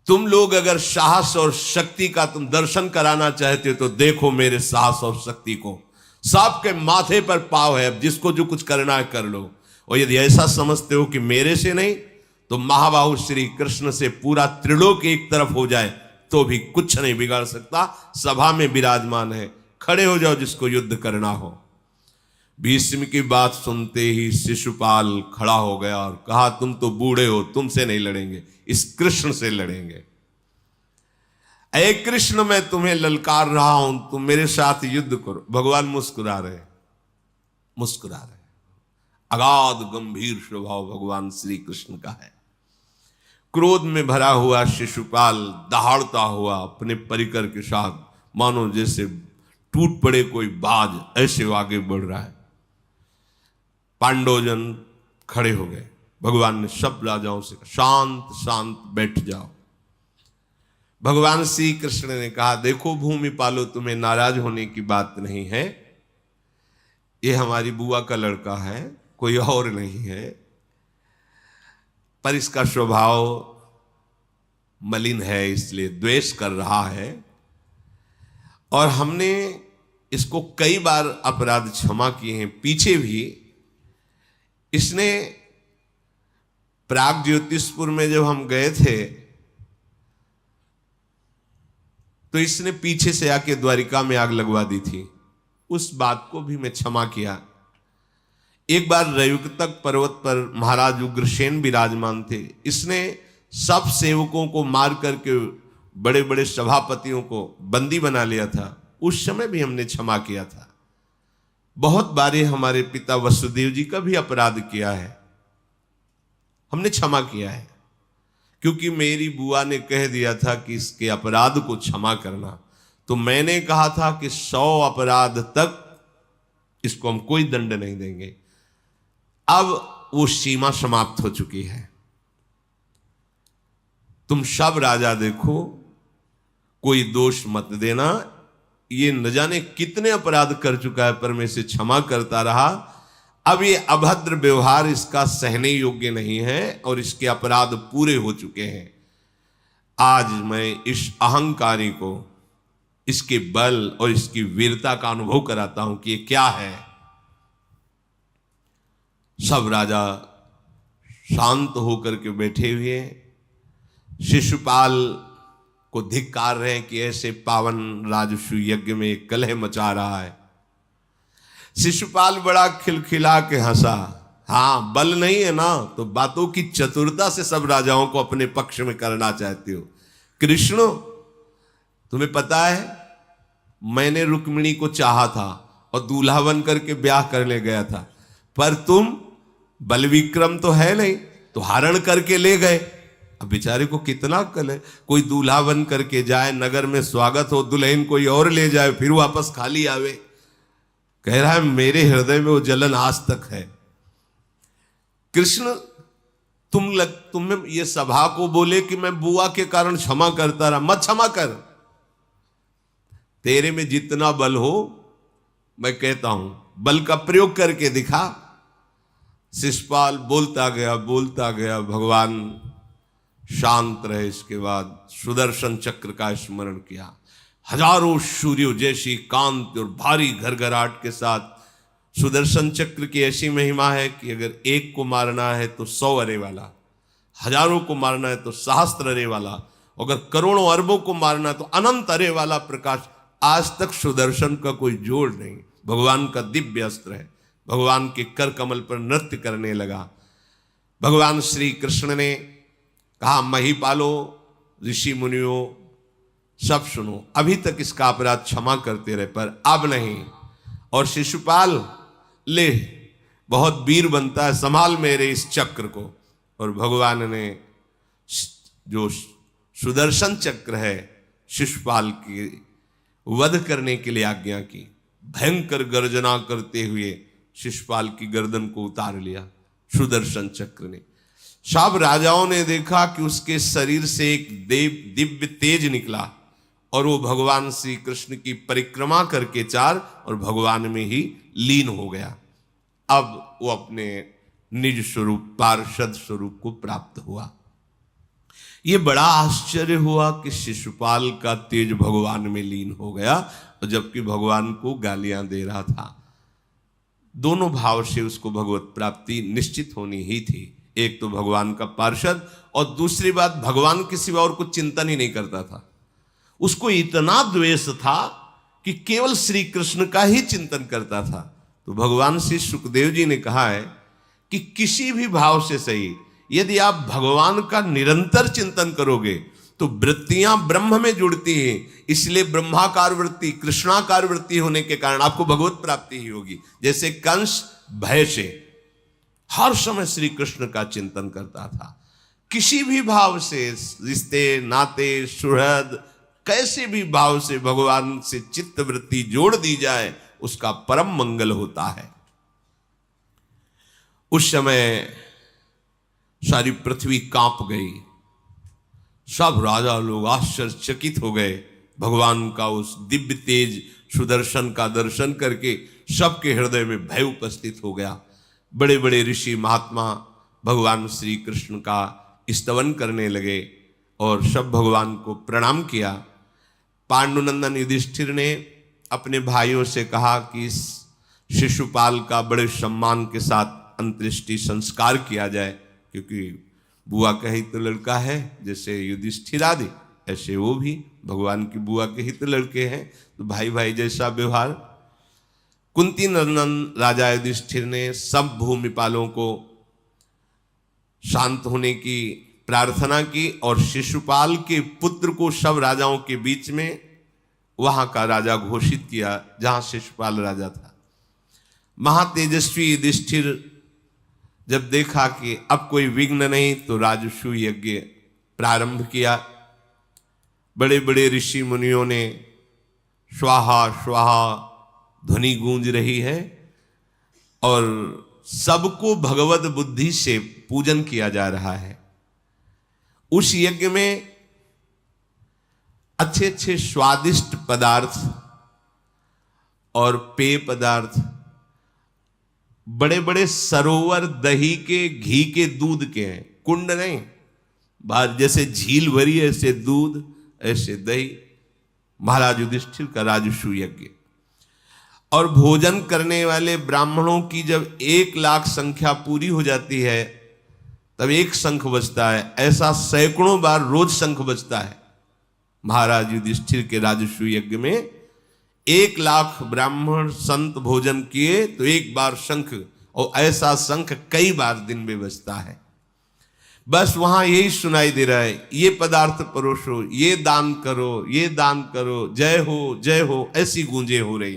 तुम लोग अगर साहस और शक्ति का तुम दर्शन कराना चाहते हो तो देखो मेरे साहस और शक्ति को, सबके माथे पर पाव है, अब जिसको जो कुछ करना है कर लो। और यदि ऐसा समझते हो कि मेरे से नहीं तो महाबाहु श्री कृष्ण से पूरा त्रिलोक एक तरफ हो जाए तो भी कुछ नहीं बिगाड़ सकता। सभा में विराजमान है, खड़े हो जाओ जिसको युद्ध करना हो। भीष्म की बात सुनते ही शिशुपाल खड़ा हो गया और कहा तुम तो बूढ़े हो, तुमसे नहीं लड़ेंगे, इस कृष्ण से लड़ेंगे। ऐ कृष्ण मैं तुम्हें ललकार रहा हूं, तुम मेरे साथ युद्ध करो। भगवान मुस्कुरा रहे, मुस्कुरा रहे। अगाध गंभीर स्वभाव भगवान श्री कृष्ण का है। क्रोध में भरा हुआ शिशुपाल दहाड़ता हुआ अपने परिकर के साथ मानो जैसे टूट पड़े कोई बाज, ऐसे आगे बढ़ रहा है। पांडवजन खड़े हो गए। भगवान ने सब राजाओं से शांत शांत बैठ जाओ। भगवान श्री कृष्ण ने कहा देखो भूमि पालो, तुम्हें नाराज होने की बात नहीं है, ये हमारी बुआ का लड़का है, कोई और नहीं है, पर इसका स्वभाव मलिन है इसलिए द्वेष कर रहा है, और हमने इसको कई बार अपराध क्षमा किए हैं। पीछे भी इसने प्राग ज्योतिषपुर में जब हम गए थे तो इसने पीछे से आके द्वारिका में आग लगवा दी थी, उस बात को भी मैं क्षमा किया। एक बार रयुक्तक पर्वत पर महाराज उग्रसेन विराजमान थे, इसने सब सेवकों को मार करके बड़े बड़े सभापतियों को बंदी बना लिया था, उस समय भी हमने क्षमा किया था। बहुत बारी हमारे पिता वसुदेव जी का भी अपराध किया है, हमने क्षमा किया है, क्योंकि मेरी बुआ ने कह दिया था कि इसके अपराध को क्षमा करना, तो मैंने कहा था कि 100 अपराध तक इसको हम कोई दंड नहीं देंगे। अब वो सीमा समाप्त हो चुकी है। तुम सब राजा देखो, कोई दोष मत देना, ये न जाने कितने अपराध कर चुका है पर मैं इसे क्षमा करता रहा। अब ये अभद्र व्यवहार इसका सहने योग्य नहीं है और इसके अपराध पूरे हो चुके हैं। आज मैं इस अहंकारी को इसके बल और इसकी वीरता का अनुभव कराता हूं कि ये क्या है। सब राजा शांत होकर के बैठे हुए शिशुपाल को धिक्कार रहे हैं कि ऐसे पावन राजसू यज्ञ में एक कलह मचा रहा है। शिशुपाल बड़ा खिलखिला के हंसा, हाँ बल नहीं है ना तो बातों की चतुरता से सब राजाओं को अपने पक्ष में करना चाहते हो। कृष्ण तुम्हें पता है मैंने रुक्मिणी को चाहा था और दूल्हा बन करके ब्याह करने गया था, पर तुम बल विक्रम तो है नहीं तो हरण करके ले गए। अब बेचारे को कितना कल है, कोई दूल्हा बन करके जाए, नगर में स्वागत हो, दुल्हन कोई और ले जाए, फिर वापस खाली आवे। कह रहा है मेरे हृदय में वो जलन आज तक है। कृष्ण तुम्हें ये सभा को बोले कि मैं बुआ के कारण क्षमा करता रहा, मत क्षमा कर। तेरे में जितना बल हो मैं कहता हूं बल का प्रयोग करके दिखा। शिशुपाल बोलता गया, भगवान शांत रहे। इसके बाद सुदर्शन चक्र का स्मरण किया। हजारों सूर्यों जैसी कांति और भारी घरघराहट के साथ सुदर्शन चक्र की ऐसी महिमा है कि अगर एक को मारना है तो 100 अरे वाला, हजारों को मारना है तो सहस्त्र अरे वाला, अगर करोड़ों अरबों को मारना है तो अनंत अरे वाला प्रकाश। आज तक सुदर्शन का कोई जोड़ नहीं। भगवान का दिव्य अस्त्र है। भगवान के कर कमल पर नृत्य करने लगा। भगवान श्री कृष्ण ने कहा, महिपालो, ऋषि मुनियों, सब सुनो, अभी तक इसका अपराध क्षमा करते रहे पर अब नहीं। और शिशुपाल, ले, बहुत वीर बनता है, संभाल मेरे इस चक्र को। और भगवान ने जो सुदर्शन चक्र है शिशुपाल की वध करने के लिए आज्ञा की। भयंकर गर्जना करते हुए शिशुपाल की गर्दन को उतार लिया सुदर्शन चक्र ने। सब राजाओं ने देखा कि उसके शरीर से एक दिव्य तेज निकला और वो भगवान श्री कृष्ण की परिक्रमा करके और भगवान में ही लीन हो गया। अब वो अपने निज स्वरूप, पार्षद स्वरूप को प्राप्त हुआ। ये बड़ा आश्चर्य हुआ कि शिशुपाल का तेज भगवान में लीन हो गया, और जबकि भगवान को गालियां दे रहा था। दोनों भाव से उसको भगवत प्राप्ति निश्चित होनी ही थी। एक तो भगवान का पार्षद, और दूसरी बात, भगवान के सिवा और कुछ चिंतन ही नहीं करता था। उसको इतना द्वेष था कि केवल श्री कृष्ण का ही चिंतन करता था। तो भगवान श्री सुखदेव जी ने कहा है कि किसी भी भाव से सही, यदि आप भगवान का निरंतर चिंतन करोगे तो वृत्तियां ब्रह्म में जुड़ती हैं। इसलिए ब्रह्माकार वृत्ति, कृष्णाकार वृत्ति होने के कारण आपको भगवत प्राप्ति ही होगी। जैसे कंस भय से हर समय श्री कृष्ण का चिंतन करता था। किसी भी भाव से, रिश्ते नाते सुहृद, कैसे भी भाव से भगवान से चित्त वृत्ति जोड़ दी जाए, उसका परम मंगल होता है। उस समय सारी पृथ्वी कांप गई। सब राजा लोग आश्चर्यचकित हो गए। भगवान का उस दिव्य तेज सुदर्शन का दर्शन करके सबके हृदय में भय उपस्थित हो गया। बड़े बड़े ऋषि महात्मा भगवान श्री कृष्ण का स्तवन करने लगे और सब भगवान को प्रणाम किया। पांडुनंदन युधिष्ठिर ने अपने भाइयों से कहा कि इस शिशुपाल का बड़े सम्मान के साथ अंत्येष्टि संस्कार किया जाए, क्योंकि बुआ का ही तो लड़का है। जैसे युधिष्ठिर आदि, ऐसे वो भी भगवान की बुआ के ही तो लड़के हैं, तो भाई भाई जैसा व्यवहार। कुंती नंदन राजा युधिष्ठिर ने सब भूमिपालों को शांत होने की प्रार्थना की और शिशुपाल के पुत्र को सब राजाओं के बीच में वहां का राजा घोषित किया जहां शिशुपाल राजा था। महातेजस्वी युधिष्ठिर जब देखा कि अब कोई विघ्न नहीं, तो राजसूय यज्ञ प्रारंभ किया। बड़े बड़े ऋषि मुनियों ने स्वाहा स्वाहा ध्वनि गूंज रही है और सबको भगवत बुद्धि से पूजन किया जा रहा है। उस यज्ञ में अच्छे अच्छे स्वादिष्ट पदार्थ और पेय पदार्थ, बड़े बड़े सरोवर दही के, घी के, दूध के हैं। कुंड नहीं, बाहर जैसे झील भरी ऐसे दूध, ऐसे दही। महाराज युधिष्ठिर का राजसूय यज्ञ। और भोजन करने वाले ब्राह्मणों की जब 1 लाख संख्या पूरी हो जाती है तब एक शंख बजता है। ऐसा सैकड़ों बार रोज शंख बजता है। महाराज युधिष्ठिर के राजसूय यज्ञ में 1 लाख ब्राह्मण संत भोजन किए तो एक बार शंख, और ऐसा शंख कई बार दिन में बजता है। बस वहां यही सुनाई दे रहा है, ये पदार्थ परोसो, ये दान करो, ये दान करो, जय हो जय हो, ऐसी गूंजे हो रही।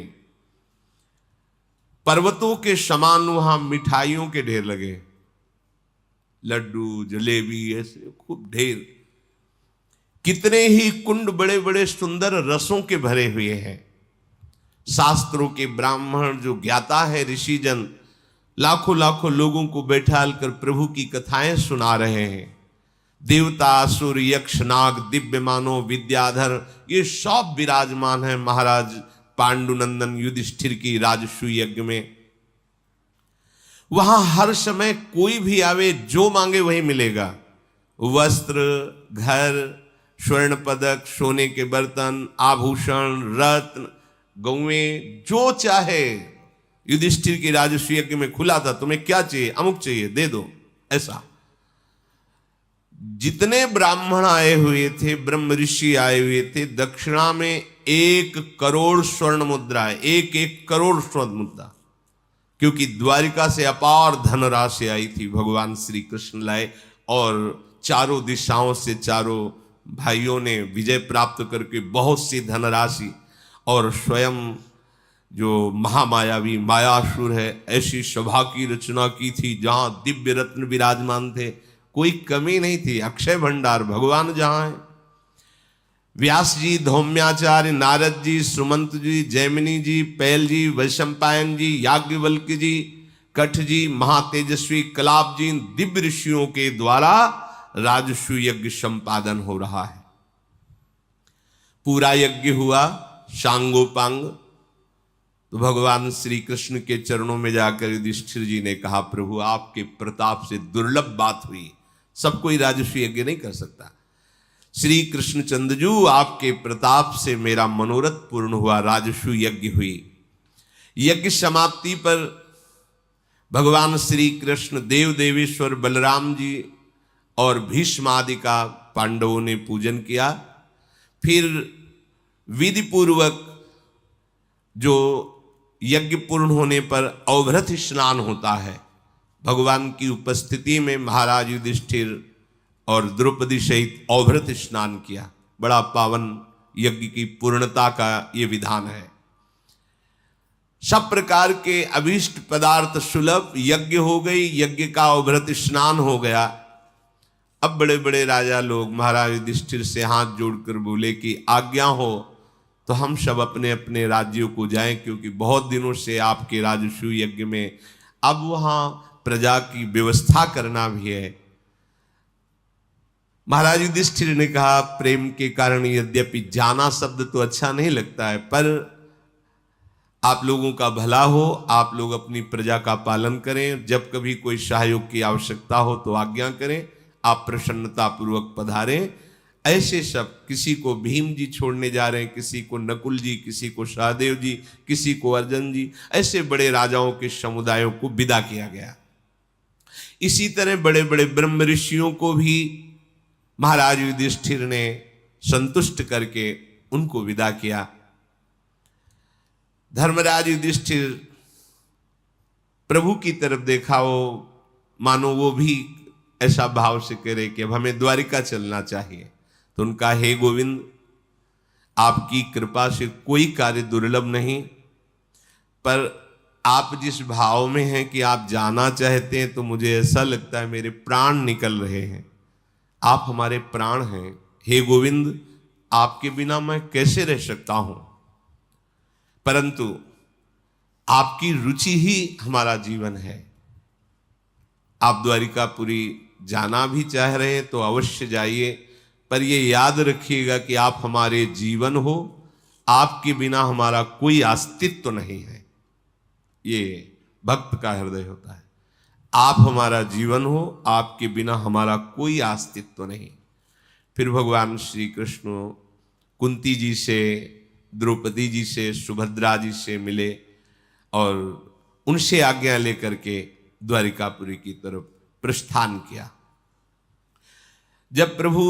पर्वतों के समान वहां मिठाइयों के ढेर लगे, लड्डू, जलेबी, ऐसे खूब ढेर। कितने ही कुंड बड़े बड़े सुंदर रसों के भरे हुए हैं। शास्त्रों के ब्राह्मण जो ज्ञाता है, ऋषिजन, लाखों लाखों लोगों को बैठाल कर प्रभु की कथाएं सुना रहे हैं। देवता, असुर, यक्ष, नाग, दिव्य मानव, विद्याधर, ये सब विराजमान है महाराज पांडुनंदन युधिष्ठिर की राजसूय यज्ञ में, वहां हर समय कोई भी आवे जो मांगे वही मिलेगा। वस्त्र, घर, स्वर्ण पदक, सोने के बर्तन, आभूषण, रत्न, गौएं, जो चाहे। युधिष्ठिर की राजसूय यज्ञ में खुला था, तुम्हें क्या चाहिए, अमुक चाहिए, दे दो, ऐसा। जितने ब्राह्मण आए हुए थे, ब्रह्म ऋषि आए हुए थे, दक्षिणा में 1 करोड़ स्वर्ण मुद्रा है, 1 करोड़ स्वर्ण मुद्रा, क्योंकि द्वारिका से अपार धनराशि आई थी, भगवान श्री कृष्ण लाए, और चारों दिशाओं से चारों भाइयों ने विजय प्राप्त करके बहुत सी धनराशि, और स्वयं जो महामायावी मायासुर है, ऐसी सभा की रचना की थी जहां दिव्य रत्न विराजमान थे, कोई कमी नहीं थी, अक्षय भंडार भगवान जहां है। व्यास जी, धौम्याचार्य, नारद जी, सुमंत जी, जैमिनी जी, पैल जी, वैशंपायन जी, याज्ञवल्क्य जी, कठ जी, महातेजस्वी कलाप जी, दिव्य ऋषियों के द्वारा राजसूय यज्ञ संपादन हो रहा है। पूरा यज्ञ हुआ सांगोपांग। तो भगवान श्री कृष्ण के चरणों में जाकर युधिष्ठिर जी ने कहा, प्रभु आपके प्रताप से दुर्लभ बात हुई, सब कोई राजसूय यज्ञ नहीं कर सकता। श्री कृष्ण चंद्रजू, आपके प्रताप से मेरा मनोरथ पूर्ण हुआ, राजसूय यज्ञ हुई। यज्ञ समाप्ति पर भगवान श्री कृष्ण, देव देवेश्वर बलराम जी और भीष्म आदि का पांडवों ने पूजन किया। फिर विधि पूर्वक जो यज्ञ पूर्ण होने पर अवभृत स्नान होता है, भगवान की उपस्थिति में महाराज युधिष्ठिर और द्रौपदी सहित अवभृत स्नान किया। बड़ा पावन यज्ञ की पूर्णता का ये विधान है। सब प्रकार के अभीष्ट पदार्थ सुलभ, यज्ञ हो गई, यज्ञ का अवभृत स्नान हो गया। अब बड़े बड़े राजा लोग महाराज युधिष्ठिर से हाथ जोड़कर बोले कि आज्ञा हो तो हम सब अपने अपने राज्यों को जाएं, क्योंकि बहुत दिनों से आपके राजसूय यज्ञ में अब वहां प्रजा की व्यवस्था करना भी है। महाराज युधिष्ठिर ने कहा, प्रेम के कारण यद्यपि जाना शब्द तो अच्छा नहीं लगता है, पर आप लोगों का भला हो, आप लोग अपनी प्रजा का पालन करें, जब कभी कोई सहयोग की आवश्यकता हो तो आज्ञा करें, आप प्रसन्नता पूर्वक पधारें। ऐसे सब, किसी को भीम जी छोड़ने जा रहे हैं, किसी को नकुल जी, किसी को सहदेव जी, किसी को अर्जुन जी, ऐसे बड़े राजाओं के समुदायों को विदा किया गया। इसी तरह बड़े बड़े ब्रह्म ऋषियों को भी महाराज युधिष्ठिर ने संतुष्ट करके उनको विदा किया। धर्मराज युधिष्ठिर प्रभु की तरफ देखा, वो मानो वो भी ऐसा भाव से करे कि अब हमें द्वारिका चलना चाहिए। तो उनका, हे गोविंद, आपकी कृपा से कोई कार्य दुर्लभ नहीं, पर आप जिस भाव में हैं कि आप जाना चाहते हैं, तो मुझे ऐसा लगता है मेरे प्राण निकल रहे हैं। आप हमारे प्राण हैं, हे गोविंद, आपके बिना मैं कैसे रह सकता हूं, परंतु आपकी रुचि ही हमारा जीवन है। आप द्वारिकापुरी जाना भी चाह रहे हैं तो अवश्य जाइए, पर ये याद रखिएगा कि आप हमारे जीवन हो, आपके बिना हमारा कोई अस्तित्व नहीं है। ये भक्त का हृदय होता है। आप हमारा जीवन हो, आपके बिना हमारा कोई अस्तित्व नहीं। फिर भगवान श्री कृष्ण कुंती जी से, द्रौपदी जी से, सुभद्रा जी से मिले और उनसे आज्ञा लेकर के द्वारिकापुरी की तरफ प्रस्थान किया। जब प्रभु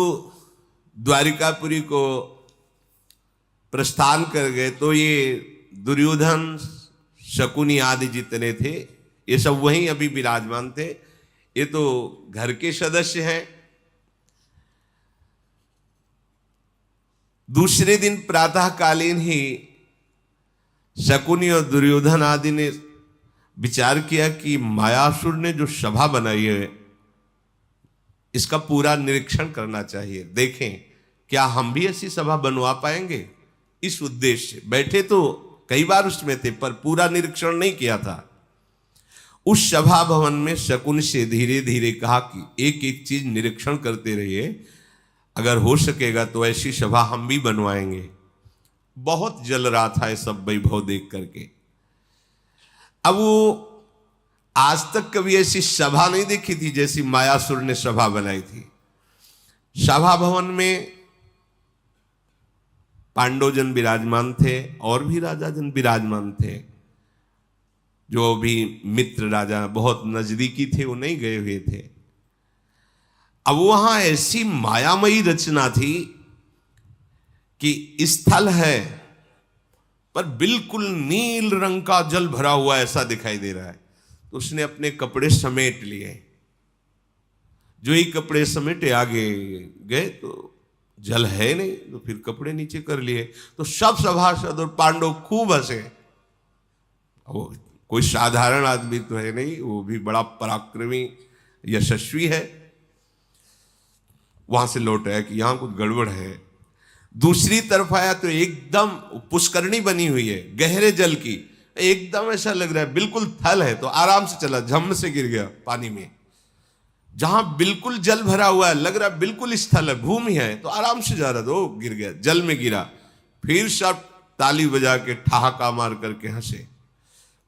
द्वारिकापुरी को प्रस्थान कर गए तो ये दुर्योधन, शकुनी आदि जितने थे, ये सब वहीं अभी विराजमान थे। ये तो घर के सदस्य हैं। दूसरे दिन प्रातःकालीन ही शकुनी और दुर्योधन आदि ने विचार किया कि मायासुर ने जो सभा बनाई है, इसका पूरा निरीक्षण करना चाहिए, देखें क्या हम भी ऐसी सभा बनवा पाएंगे। इस उद्देश्य से बैठे, तो कई बार उसमें थे, पर पूरा निरीक्षण नहीं किया था। उस सभा भवन में शकुन से धीरे धीरे कहा कि एक एक चीज निरीक्षण करते रहिए, अगर हो सकेगा तो ऐसी सभा हम भी बनवाएंगे। बहुत जल रहा था ये सब वैभव देख करके। अब वो आज तक कभी ऐसी सभा नहीं देखी थी जैसी मायासुर ने सभा बनाई थी। सभा भवन में पांडवजन विराजमान थे और भी राजाजन विराजमान थे। जो भी मित्र राजा बहुत नजदीकी थे वो नहीं गए हुए थे। अब वहां ऐसी मायामयी रचना थी कि स्थल है पर बिल्कुल नील रंग का जल भरा हुआ ऐसा दिखाई दे रहा है। तो उसने अपने कपड़े समेट लिए। जो ही कपड़े समेटे आगे गए तो जल है नहीं, तो फिर कपड़े नीचे कर लिए। तो सब सभासद और पांडव खूब हंसे। वो कोई साधारण आदमी तो है नहीं, वो भी बड़ा पराक्रमी यशस्वी है। वहां से लौट आया कि यहां कुछ गड़बड़ है। दूसरी तरफ आया तो एकदम पुष्करणी बनी हुई है गहरे जल की, एकदम ऐसा लग रहा है बिल्कुल थल है। तो आराम से चला, झम से गिर गया पानी में। जहां बिल्कुल जल भरा हुआ है, लग रहा है बिल्कुल स्थल है, भूमि है, तो आराम से जा रहा था, वो गिर गया, जल में गिरा। फिर सब ताली बजा के ठहाका मार करके हंसे।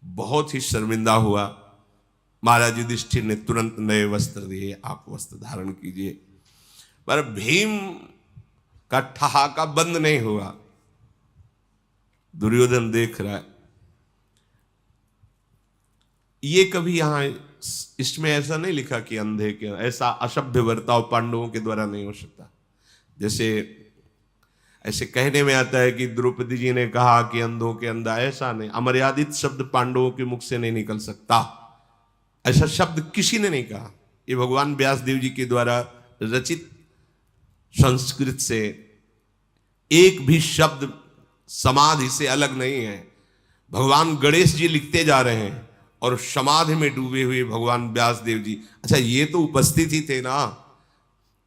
बहुत ही शर्मिंदा हुआ। महाराज युधिष्ठिर ने तुरंत नए वस्त्र दिए, आप वस्त्र धारण कीजिए। पर भीम का ठहाका बंद नहीं हुआ। दुर्योधन देख रहा है। ये कभी यहां इसमें ऐसा नहीं लिखा कि अंधे के, ऐसा असभ्य बर्ताव पांडवों के द्वारा नहीं हो सकता। जैसे ऐसे कहने में आता है कि द्रौपदी जी ने कहा कि अंधों के अंधा, ऐसा नहीं। अमर्यादित शब्द पांडवों के मुख से नहीं निकल सकता, ऐसा शब्द किसी ने नहीं कहा। ये भगवान व्यासदेव जी के द्वारा रचित संस्कृत से एक भी शब्द समाधि से अलग नहीं है। भगवान गणेश जी लिखते जा रहे हैं और समाधि में डूबे हुए भगवान व्यासदेव जी। अच्छा, ये तो उपस्थित ही थे ना,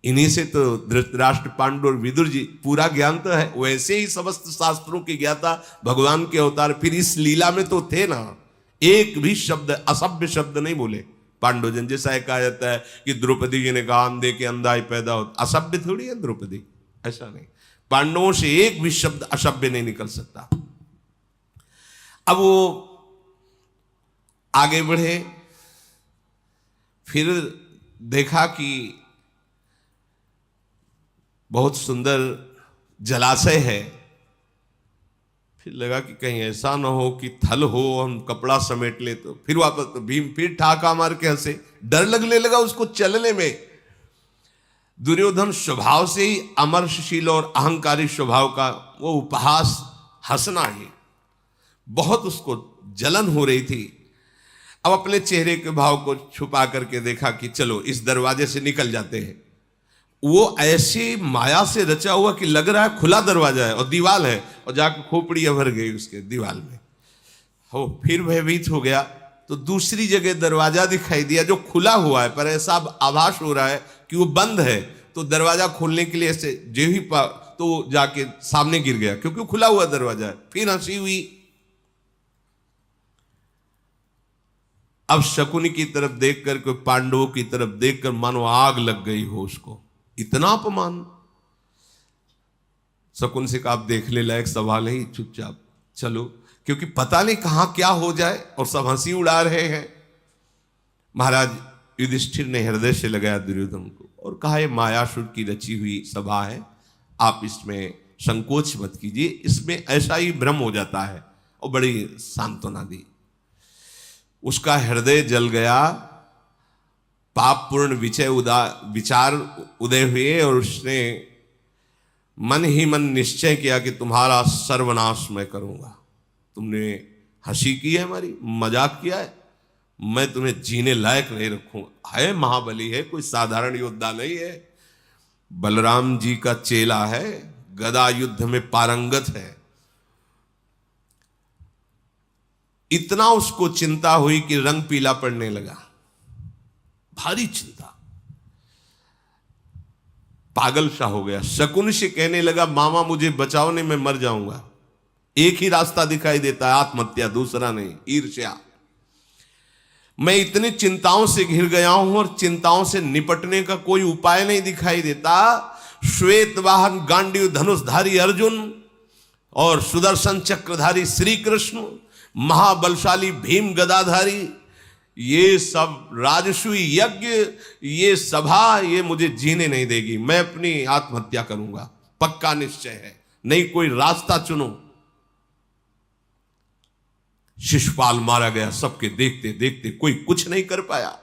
इन्हीं से तो धृतराष्ट्र, पांडु और विदुर जी पूरा ज्ञान तो है। वैसे ही समस्त शास्त्रों की ज्ञाता भगवान के अवतार फिर इस लीला में तो थे ना। एक भी शब्द, असभ्य शब्द नहीं बोले पांडवजन। जैसा है कहा जाता है कि द्रौपदी जी ने कहा अंधे के अंधा ही पैदा हो, असभ्य थोड़ी है द्रौपदी, ऐसा नहीं। पांडवों से एक भी शब्द असभ्य नहीं निकल सकता। अब वो आगे बढ़े, फिर देखा कि बहुत सुंदर जलाशय है। फिर लगा कि कहीं ऐसा ना हो कि थल हो, हम कपड़ा समेट ले। तो फिर वापस, तो भीम फिर ठाका मार के हंसे। डर लगने लगा उसको चलने में। दुर्योधन स्वभाव से ही अमर्षशील और अहंकारी स्वभाव का, वो उपहास, हंसना ही बहुत उसको जलन हो रही थी। अब अपने चेहरे के भाव को छुपा करके देखा कि चलो इस दरवाजे से निकल जाते हैं। वो ऐसी माया से रचा हुआ कि लग रहा है खुला दरवाजा है और दीवाल है, और जाकर खोपड़ियां भर गई उसके दीवाल में। हो फिर भयभीत हो गया। तो दूसरी जगह दरवाजा दिखाई दिया जो खुला हुआ है, पर ऐसा आभास हो रहा है कि वो बंद है। तो दरवाजा खोलने के लिए ऐसे जो ही तो जाके सामने गिर गया, क्योंकि खुला हुआ दरवाजा है। फिर हंसी हुई। अब शकुनी की तरफ देखकर, कोई पांडवों की तरफ देखकर मानो आग लग गई हो उसको। इतना अपमान। शकुन से कहा आप देखने लायक सवाल है, चुपचाप चलो, क्योंकि पता नहीं कहां क्या हो जाए। और सब हंसी उड़ा रहे हैं। महाराज युधिष्ठिर ने हृदय से लगाया दुर्योधन को और कहा ये मायासुर की रची हुई सभा है, आप इसमें संकोच मत कीजिए, इसमें ऐसा ही भ्रम हो जाता है। और बड़ी सांत्वना दी। उसका हृदय जल गया। पाप पूर्ण विचार उदय हुए और उसने मन ही मन निश्चय किया कि तुम्हारा सर्वनाश मैं करूंगा। तुमने हंसी की है, हमारी मजाक किया है, मैं तुम्हें जीने लायक नहीं रखूंगा। है महाबली है, कोई साधारण योद्धा नहीं है। बलराम जी का चेला है, गदा युद्ध में पारंगत है। इतना उसको चिंता हुई कि रंग पीला पड़ने लगा। भारी चिंता, पागल सा हो गया। शकुन से कहने लगा मामा मुझे बचाओ, नहीं मैं मर जाऊंगा। एक ही रास्ता दिखाई देता है, आत्महत्या, दूसरा नहीं, ईर्ष्या। मैं इतनी चिंताओं से घिर गया हूं और चिंताओं से निपटने का कोई उपाय नहीं दिखाई देता। श्वेत वाहन गांडीव धनुषधारी अर्जुन और सुदर्शन चक्रधारी श्री कृष्ण, महाबलशाली भीम गदाधारी, ये सब राजसूय यज्ञ, ये सभा, ये मुझे जीने नहीं देगी। मैं अपनी आत्महत्या करूंगा, पक्का निश्चय है, नहीं कोई रास्ता चुनो। शिशुपाल मारा गया, सबके देखते देखते कोई कुछ नहीं कर पाया।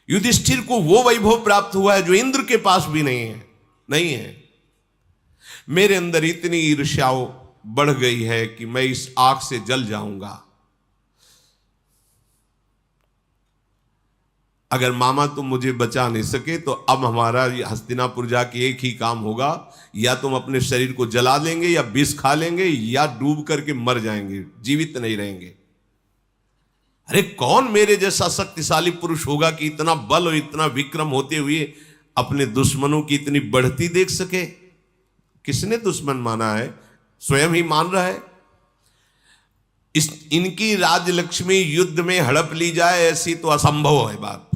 युधिष्ठिर को वो वैभव प्राप्त हुआ है जो इंद्र के पास भी नहीं है। मेरे अंदर इतनी ईर्ष्या बढ़ गई है कि मैं इस आग से जल जाऊंगा। अगर मामा तुम मुझे बचा नहीं सके तो अब हमारा हस्तिनापुर जाके एक ही काम होगा, या तुम अपने शरीर को जला लेंगे, या विष खा लेंगे, या डूब करके मर जाएंगे, जीवित नहीं रहेंगे। अरे कौन मेरे जैसा शक्तिशाली पुरुष होगा कि इतना बल और इतना विक्रम होते हुए अपने दुश्मनों की इतनी बढ़ती देख सके? किसने दुश्मन माना है? स्वयं ही मान रहा है। इनकी राजलक्ष्मी युद्ध में हड़प ली जाए, ऐसी तो असंभव है बात।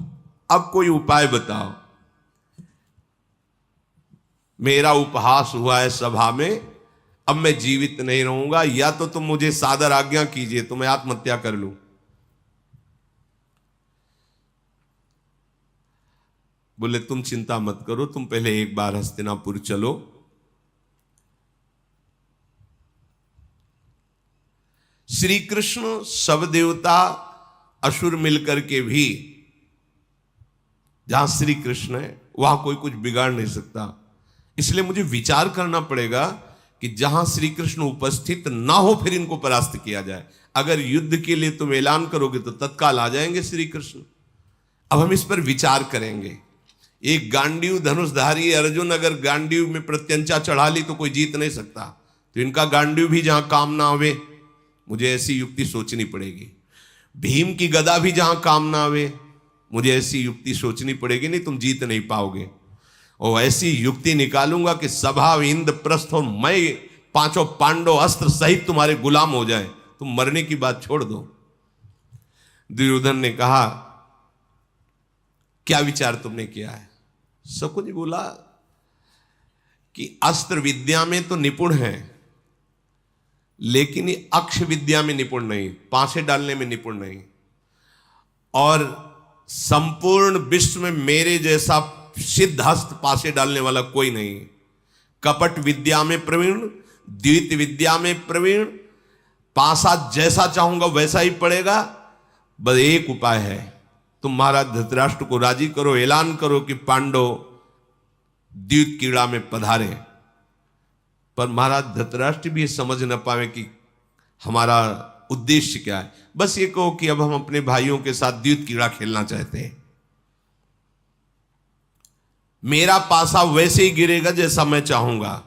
अब कोई उपाय बताओ। मेरा उपहास हुआ है सभा में, अब मैं जीवित नहीं रहूंगा, या तो तुम मुझे सादर आज्ञा कीजिए तो मैं आत्महत्या कर लूं। बोले तुम चिंता मत करो, तुम पहले एक बार हस्तिनापुर चलो। श्री कृष्ण, सब देवता, असुर मिलकर के भी, जहां श्री कृष्ण है वहां कोई कुछ बिगाड़ नहीं सकता। इसलिए मुझे विचार करना पड़ेगा कि जहां श्री कृष्ण उपस्थित ना हो फिर इनको परास्त किया जाए। अगर युद्ध के लिए तुम ऐलान करोगे तो तत्काल आ जाएंगे श्री कृष्ण। अब हम इस पर विचार करेंगे। एक गांडीव धनुषधारी अर्जुन अगर गांडीव में प्रत्यंचा चढ़ा ली तो कोई जीत नहीं सकता, तो इनका गांडीव भी जहां काम ना आवे, मुझे ऐसी युक्ति सोचनी पड़ेगी। भीम की गदा भी जहां काम ना आवे, मुझे ऐसी युक्ति सोचनी पड़ेगी, नहीं तुम जीत नहीं पाओगे। और ऐसी युक्ति निकालूंगा कि सभा इंद्रप्रस्थ और मैं पांचों पांडव अस्त्र सहित तुम्हारे गुलाम हो जाए, तुम मरने की बात छोड़ दो। दुर्योधन ने कहा क्या विचार तुमने किया है? शकुनि बोला कि अस्त्र विद्या में तो निपुण है, लेकिन ये अक्ष विद्या में निपुण नहीं, पांसे डालने में निपुण नहीं, और संपूर्ण विश्व में मेरे जैसा सिद्ध हस्त पासे डालने वाला कोई नहीं। कपट विद्या में प्रवीण, द्वित विद्या में प्रवीण, पासा जैसा चाहूंगा वैसा ही पड़ेगा। बस एक उपाय है, तुम महाराज धृतराष्ट्र को राजी करो, ऐलान करो कि पांडव द्वित क्रीड़ा में पधारे। पर महाराज धृतराष्ट्र भी ये समझ न पावे कि हमारा उद्देश्य क्या है। बस ये कहो कि अब हम अपने भाइयों के साथ द्वित क्रीड़ा खेलना चाहते हैं, मेरा पासा वैसे ही गिरेगा जैसा मैं चाहूंगा,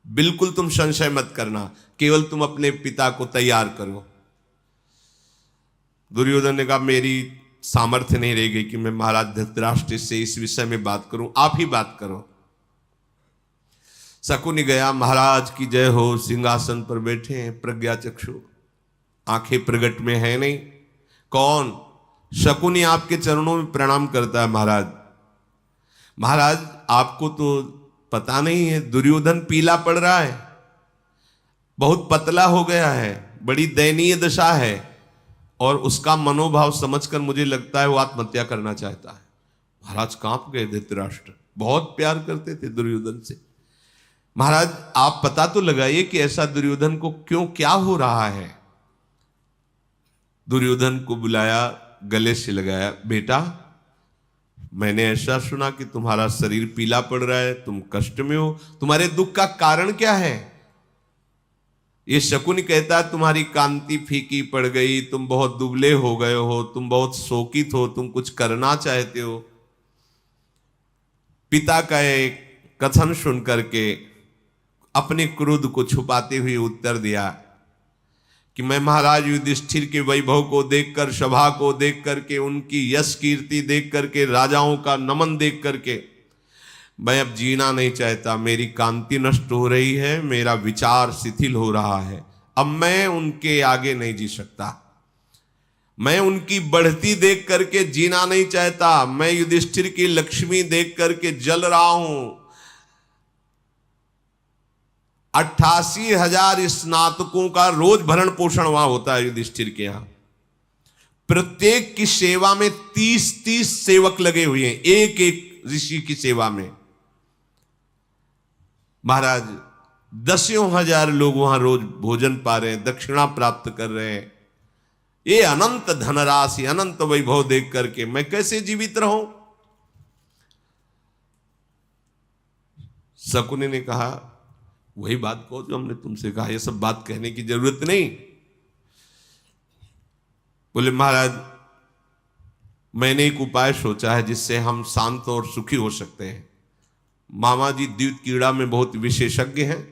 बिल्कुल तुम संशय मत करना, केवल तुम अपने पिता को तैयार करो। दुर्योधन ने कहा मेरी सामर्थ्य नहीं रह गई कि मैं महाराज धृतराष्ट्र से इस विषय में बात करूं, आप ही बात करो। शकुनि गया, महाराज की जय हो, सिंहासन पर बैठे हैं, प्रज्ञा चक्षु, आंखें प्रगट में है नहीं। कौन? शकुनि आपके चरणों में प्रणाम करता है। महाराज, महाराज आपको तो पता नहीं है, दुर्योधन पीला पड़ रहा है, बहुत पतला हो गया है, बड़ी दयनीय दशा है, और उसका मनोभाव समझकर मुझे लगता है वो आत्महत्या करना चाहता है। महाराज कांप गए। धृतराष्ट्र बहुत प्यार करते थे दुर्योधन से। महाराज आप पता तो लगाइए कि ऐसा दुर्योधन को क्यों, क्या हो रहा है। दुर्योधन को बुलाया, गले से लगाया, बेटा मैंने ऐसा सुना कि तुम्हारा शरीर पीला पड़ रहा है, तुम कष्ट में हो, तुम्हारे दुख का कारण क्या है? ये शकुनि कहता है तुम्हारी कांति फीकी पड़ गई, तुम बहुत दुबले हो गए हो, तुम बहुत शोकित हो, तुम कुछ करना चाहते हो। पिता का एक कथन सुन करके अपने क्रोध को छुपाते हुए उत्तर दिया कि मैं महाराज युधिष्ठिर के वैभव को देखकर, सभा को देख करके, उनकी यश कीर्ति देख करके, राजाओं का नमन देख करके मैं अब जीना नहीं चाहता। मेरी कांति नष्ट हो रही है, मेरा विचार शिथिल हो रहा है, अब मैं उनके आगे नहीं जी सकता। मैं उनकी बढ़ती देख करके जीना नहीं चाहता, मैं युधिष्ठिर की लक्ष्मी देख करके जल रहा हूं। 88,000 स्नातकों का रोज भरण पोषण वहां होता है युधिष्ठिर के यहां। प्रत्येक की सेवा में 30-30 सेवक लगे हुए हैं, एक एक ऋषि की सेवा में। महाराज 10,000 लोग वहां रोज भोजन पा रहे हैं, दक्षिणा प्राप्त कर रहे हैं। ये अनंत धनराशि, अनंत वैभव देख करके मैं कैसे जीवित रहूं? शकुनी ने कहा, वही बात कहो जो हमने तुमसे कहा, ये सब बात कहने की जरूरत नहीं। बोले महाराज, मैंने एक उपाय सोचा है जिससे हम शांत और सुखी हो सकते हैं। मामा जी द्यूत क्रीड़ा में बहुत विशेषज्ञ हैं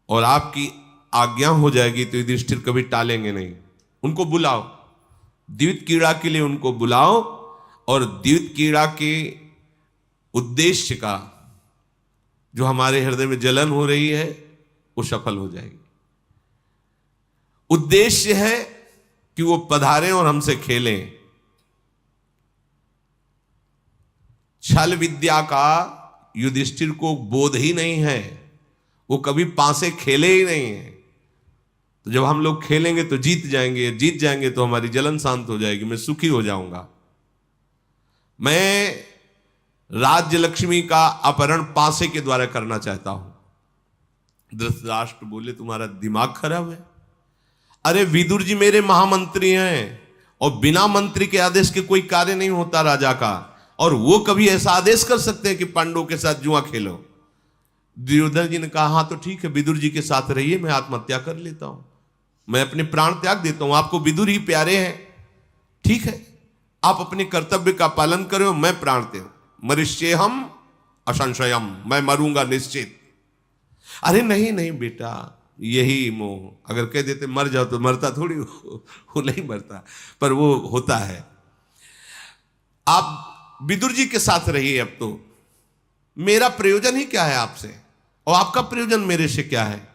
और आपकी आज्ञा हो जाएगी तो युधिष्ठिर कभी टालेंगे नहीं। उनको बुलाओ, द्यूत क्रीड़ा के लिए उनको बुलाओ और द्यूत क्रीड़ा के उद्देश्य का जो हमारे हृदय में जलन हो रही है वो सफल हो जाएगी। उद्देश्य है कि वो पधारें और हमसे खेलें। छल विद्या का युधिष्ठिर को बोध ही नहीं है, वो कभी पासे खेले ही नहीं है। तो जब हम लोग खेलेंगे तो जीत जाएंगे, जीत जाएंगे तो हमारी जलन शांत हो जाएगी, मैं सुखी हो जाऊंगा। मैं राज्य लक्ष्मी का अपहरण पासे के द्वारा करना चाहता हूं। धृतराष्ट्र बोले, तुम्हारा दिमाग खराब है? अरे विदुर जी मेरे महामंत्री हैं और बिना मंत्री के आदेश के कोई कार्य नहीं होता राजा का, और वो कभी ऐसा आदेश कर सकते हैं कि पांडवों के साथ जुआ खेलो। दुर्योधन जी ने कहा, हाँ तो ठीक है, विदुर जी के साथ रहिए, मैं आत्महत्या कर लेता हूं, मैं अपने प्राण त्याग देता हूं। आपको विदुर ही प्यारे हैं, ठीक है, आप अपने कर्तव्य का पालन करो, मैं प्राण त्याग, मरिष्येहम असंशयम, मैं मरूंगा निश्चित। अरे नहीं नहीं बेटा, यही मोह, अगर कह देते मर जाओ तो मरता थोड़ी, वो नहीं मरता, पर वो होता है। आप विदुर जी के साथ रहिए, अब तो मेरा प्रयोजन ही क्या है आपसे, और आपका प्रयोजन मेरे से क्या है?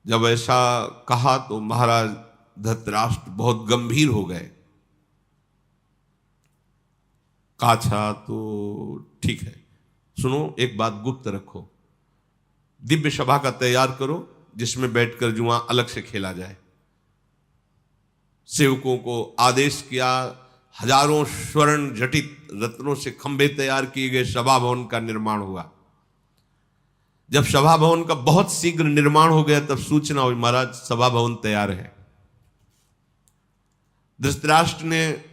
जब ऐसा कहा तो महाराज धृतराष्ट्र बहुत गंभीर हो गए। काछा तो ठीक है, सुनो, एक बात गुप्त रखो, दिव्य सभा का तैयार करो जिसमें बैठकर जुआ अलग से खेला जाए। सेवकों को आदेश किया, हजारों स्वर्ण जटित रत्नों से खंभे तैयार किए गए, सभा भवन का निर्माण हुआ। जब सभा भवन का बहुत शीघ्र निर्माण हो गया तब सूचना हुई, महाराज सभा भवन तैयार है। धृतराष्ट्र ने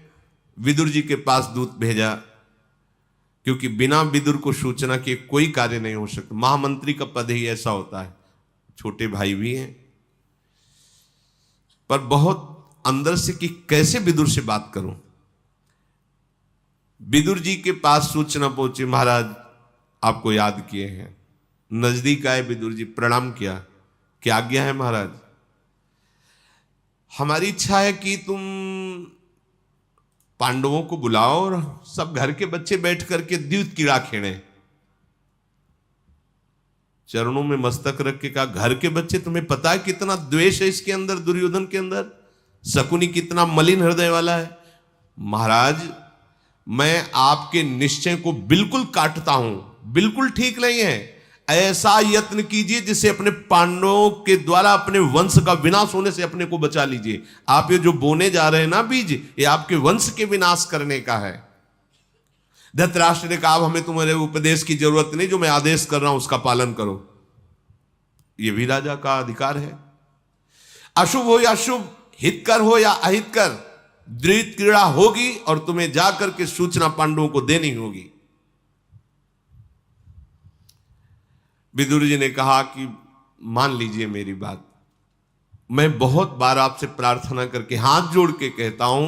विदुर जी के पास दूत भेजा, क्योंकि बिना विदुर को सूचना के कोई कार्य नहीं हो सकता। महामंत्री का पद ही ऐसा होता है, छोटे भाई भी हैं, पर बहुत अंदर से कि कैसे विदुर से बात करूं। विदुर जी के पास सूचना पहुंची, महाराज आपको याद किए हैं। नजदीक आए विदुर जी, प्रणाम किया, क्या आज्ञा है महाराज? हमारी इच्छा है कि तुम पांडवों को बुलाओ और सब घर के बच्चे बैठ करके द्यूत क्रीड़ा खेलें। चरणों में मस्तक रख के कहा, घर के बच्चे? तुम्हें पता है कितना द्वेष है इसके अंदर, दुर्योधन के अंदर, शकुनी कितना मलिन हृदय वाला है। महाराज मैं आपके निश्चय को बिल्कुल काटता हूं, बिल्कुल ठीक नहीं है। ऐसा यत्न कीजिए जिससे अपने पांडवों के द्वारा अपने वंश का विनाश होने से अपने को बचा लीजिए। आप ये जो बोने जा रहे हैं ना बीज, ये आपके वंश के विनाश करने का है। धृतराष्ट्र ने कहा, अब हमें तुम्हारे उपदेश की जरूरत नहीं, जो मैं आदेश कर रहा हूं उसका पालन करो। ये भी राजा का अधिकार है। अशुभ हो या शुभ, हितकर हो या अहितकर, द्यूत क्रीड़ा होगी और तुम्हें जाकर के सूचना पांडवों को देनी होगी। विदुर जी ने कहा कि मान लीजिए मेरी बात, मैं बहुत बार आपसे प्रार्थना करके हाथ जोड़ के कहता हूं,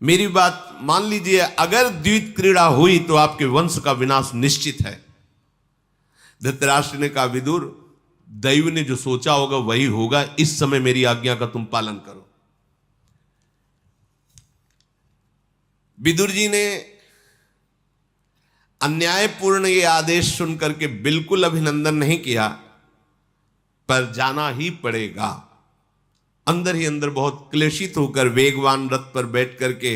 मेरी बात मान लीजिए। अगर द्यूत क्रीड़ा हुई तो आपके वंश का विनाश निश्चित है। धृतराष्ट्र ने कहा, विदुर दैव ने जो सोचा होगा वही होगा, इस समय मेरी आज्ञा का तुम पालन करो। विदुर जी ने अन्यायपूर्ण ये आदेश सुनकर के बिल्कुल अभिनंदन नहीं किया, पर जाना ही पड़ेगा। अंदर ही अंदर बहुत क्लेशित होकर वेगवान रथ पर बैठ करके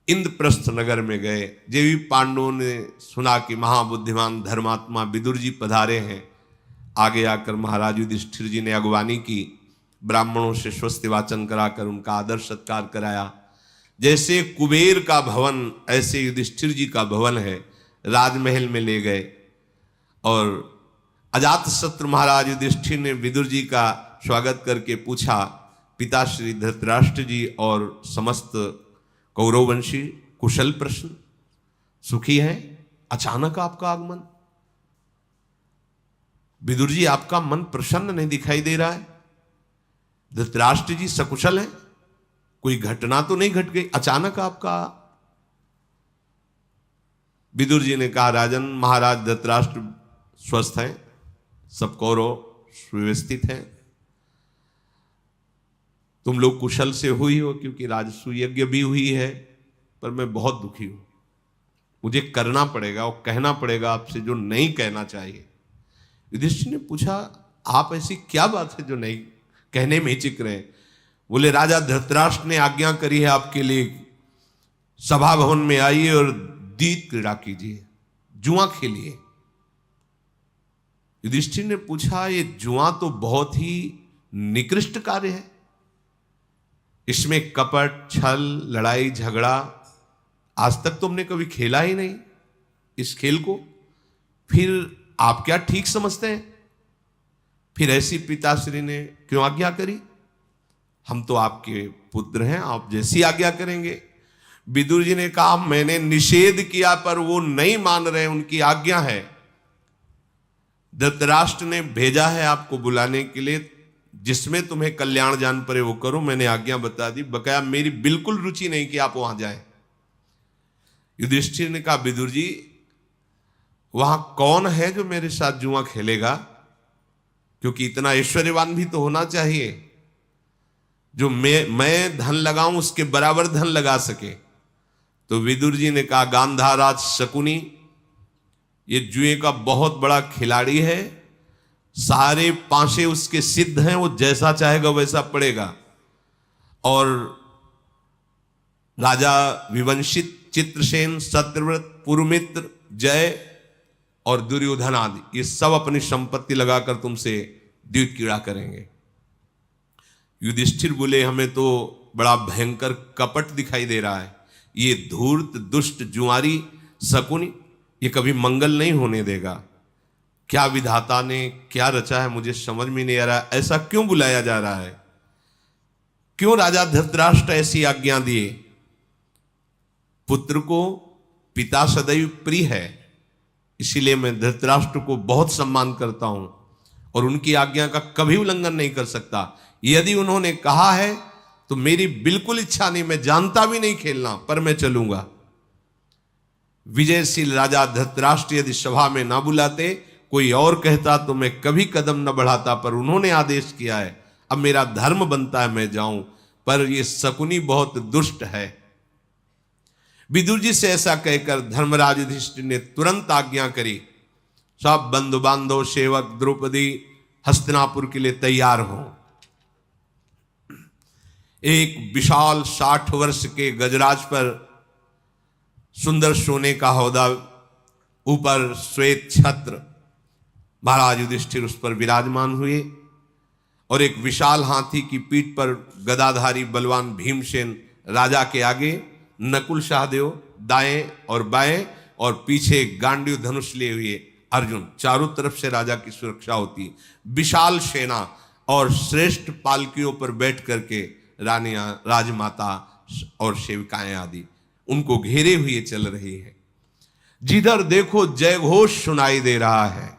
इंद्रप्रस्थ नगर में गए। देवी पांडवों ने सुना कि महाबुद्धिमान धर्मात्मा विदुर जी पधारे हैं। आगे आकर महाराज युधिष्ठिर जी ने अगवानी की, ब्राह्मणों से स्वस्ति वाचन कराकर उनका आदर सत्कार कराया। जैसे कुबेर का भवन ऐसे युधिष्ठिर जी का भवन है, राजमहल में ले गए और अजातशत्रु महाराज युधिष्ठिर ने विदुर जी का स्वागत करके पूछा, पिता श्री धृतराष्ट्र जी और समस्त कौरववंशी कुशल प्रश्न, सुखी हैं? अचानक आपका आगमन, विदुर जी आपका मन प्रसन्न नहीं दिखाई दे रहा है। धृतराष्ट्र जी सकुशल हैं? कोई घटना तो नहीं घट गई अचानक आपका? विदुर जी ने कहा, राजन, महाराज धृतराष्ट्र स्वस्थ हैं, सब कौरव सुव्यवस्थित हैं, तुम लोग कुशल से हुई हो, क्योंकि राजसूय यज्ञ भी हुई है, पर मैं बहुत दुखी हूं, मुझे करना पड़ेगा और कहना पड़ेगा आपसे जो नहीं कहना चाहिए। युधिष्ठिर ने पूछा, आप ऐसी क्या बात है जो नहीं कहने में हिचक रहे हैं? बोले, राजा धृतराष्ट्र ने आज्ञा करी है आपके लिए, सभा भवन में आइए और दीत क्रीड़ा कीजिए, जुआ खेलिए। युधिष्ठिर ने पूछा, ये जुआ तो बहुत ही निकृष्ट कार्य है, इसमें कपट, छल, लड़ाई झगड़ा, आज तक तुमने कभी खेला ही नहीं इस खेल को, फिर आप क्या ठीक समझते हैं? फिर ऐसी पिताश्री ने क्यों आज्ञा करी? हम तो आपके पुत्र हैं, आप जैसी आज्ञा करेंगे। विदुर जी ने कहा, मैंने निषेध किया पर वो नहीं मान रहे, उनकी आज्ञा है। धृतराष्ट्र ने भेजा है आपको बुलाने के लिए, जिसमें तुम्हें कल्याण जान पड़े वो करो, मैंने आज्ञा बता दी, बकाया मेरी बिल्कुल रुचि नहीं कि आप वहां जाएं। युधिष्ठिर ने कहा, विदुर जी, वहां कौन है जो मेरे साथ जुआ खेलेगा? क्योंकि इतना ऐश्वर्यवान भी तो होना चाहिए जो मैं धन लगाऊं उसके बराबर धन लगा सके। तो विदुर जी ने कहा, गांधाराज शकुनी ये जुए का बहुत बड़ा खिलाड़ी है, सारे पांचे उसके सिद्ध हैं, वो जैसा चाहेगा वैसा पड़ेगा। और राजा विवंशित, चित्रसेन, सत्यव्रत, पुरुमित्र, जय और दुर्योधन आदि ये सब अपनी संपत्ति लगाकर तुमसे द्यूत क्रीड़ा करेंगे। युधिष्ठिर बोले, हमें तो बड़ा भयंकर कपट दिखाई दे रहा है, ये धूर्त दुष्ट जुआरी शकुनी ये कभी मंगल नहीं होने देगा। क्या विधाता ने क्या रचा है मुझे समझ में नहीं आ रहा, ऐसा क्यों बुलाया जा रहा है? क्यों राजा धृतराष्ट्र ऐसी आज्ञा दिए? पुत्र को पिता सदैव प्रिय है, इसीलिए मैं धृतराष्ट्र को बहुत सम्मान करता हूं और उनकी आज्ञा का कभी उल्लंघन नहीं कर सकता। यदि उन्होंने कहा है तो मेरी बिल्कुल इच्छा नहीं, मैं जानता भी नहीं खेलना, पर मैं चलूंगा। विजयशील राजा धृतराष्ट्र यदि सभा में ना बुलाते, कोई और कहता तो मैं कभी कदम न बढ़ाता, पर उन्होंने आदेश किया है, अब मेरा धर्म बनता है मैं जाऊं, पर ये शकुनी बहुत दुष्ट है। विदुर जी से ऐसा कहकर धर्मराज युधिष्ठिर ने तुरंत आज्ञा करी, सब बंधु बांधव, सेवक, द्रौपदी हस्तिनापुर के लिए तैयार हो। एक विशाल 60 वर्ष के गजराज पर सुंदर सोने का हौदा, ऊपर श्वेत छत्र, महाराज युधिष्ठिर उस पर विराजमान हुए और एक विशाल हाथी की पीठ पर गदाधारी बलवान भीमसेन राजा के आगे, नकुल सहदेव दाएं और बाएं और पीछे गांडीव धनुष लिए हुए अर्जुन, चारों तरफ से राजा की सुरक्षा होती। विशाल सेना और श्रेष्ठ पालकियों पर बैठ करके रानियां, राजमाता और सेविकाएं आदि उनको घेरे हुए चल रही है। जिधर देखो जय घोष सुनाई दे रहा है।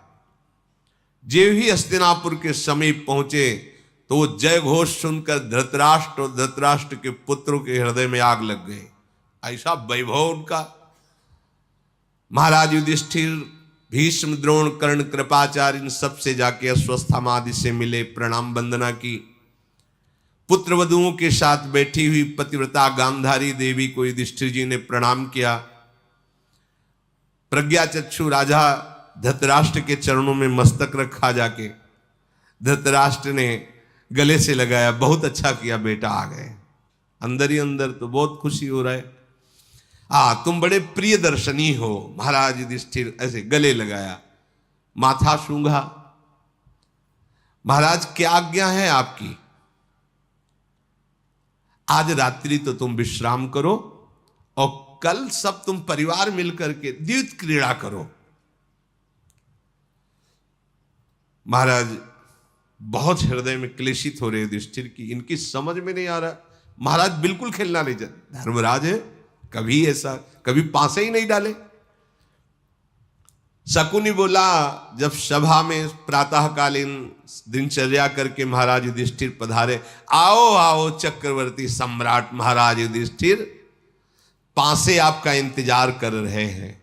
जे ही हस्तिनापुर के समीप पहुंचे तो वो जय घोष सुनकर धृतराष्ट्र और धृतराष्ट्र के पुत्रों के हृदय में आग लग गई। ऐसा वैभव उनका। महाराज युधिष्ठिर, भीष्म, द्रोण, कर्ण, कृपाचार्य इन सबसे जाके अश्वत्थामा आदि से मिले, प्रणाम वंदना की। पुत्र वधुओं के साथ बैठी हुई पतिव्रता गांधारी देवी को युधिष्ठिर जी ने प्रणाम किया। प्रज्ञाचक्षु राजा धृतराष्ट्र के चरणों में मस्तक रखा जाके। धृतराष्ट्र ने गले से लगाया, बहुत अच्छा किया बेटा आ गए। अंदर ही अंदर तो बहुत खुशी हो रहा है। तुम बड़े प्रिय दर्शनी हो। महाराज युधिष्ठिर ऐसे गले लगाया, माथा सूंघा। महाराज क्या आज्ञा है आपकी? आज रात्रि तो तुम विश्राम करो और कल सब तुम परिवार मिलकर के द्यूत क्रीड़ा करो। महाराज बहुत हृदय में क्लेशित हो रहे युधिष्ठिर की, इनकी समझ में नहीं आ रहा। महाराज बिल्कुल खेलना नहीं चाहते, धर्मराज है, कभी ऐसा कभी पासे ही नहीं डाले। शकुनी बोला, जब सभा में प्रातःकालीन दिनचर्या करके महाराज युधिष्ठिर पधारे, आओ आओ चक्रवर्ती सम्राट महाराज युधिष्ठिर, पासे आपका इंतजार कर रहे हैं।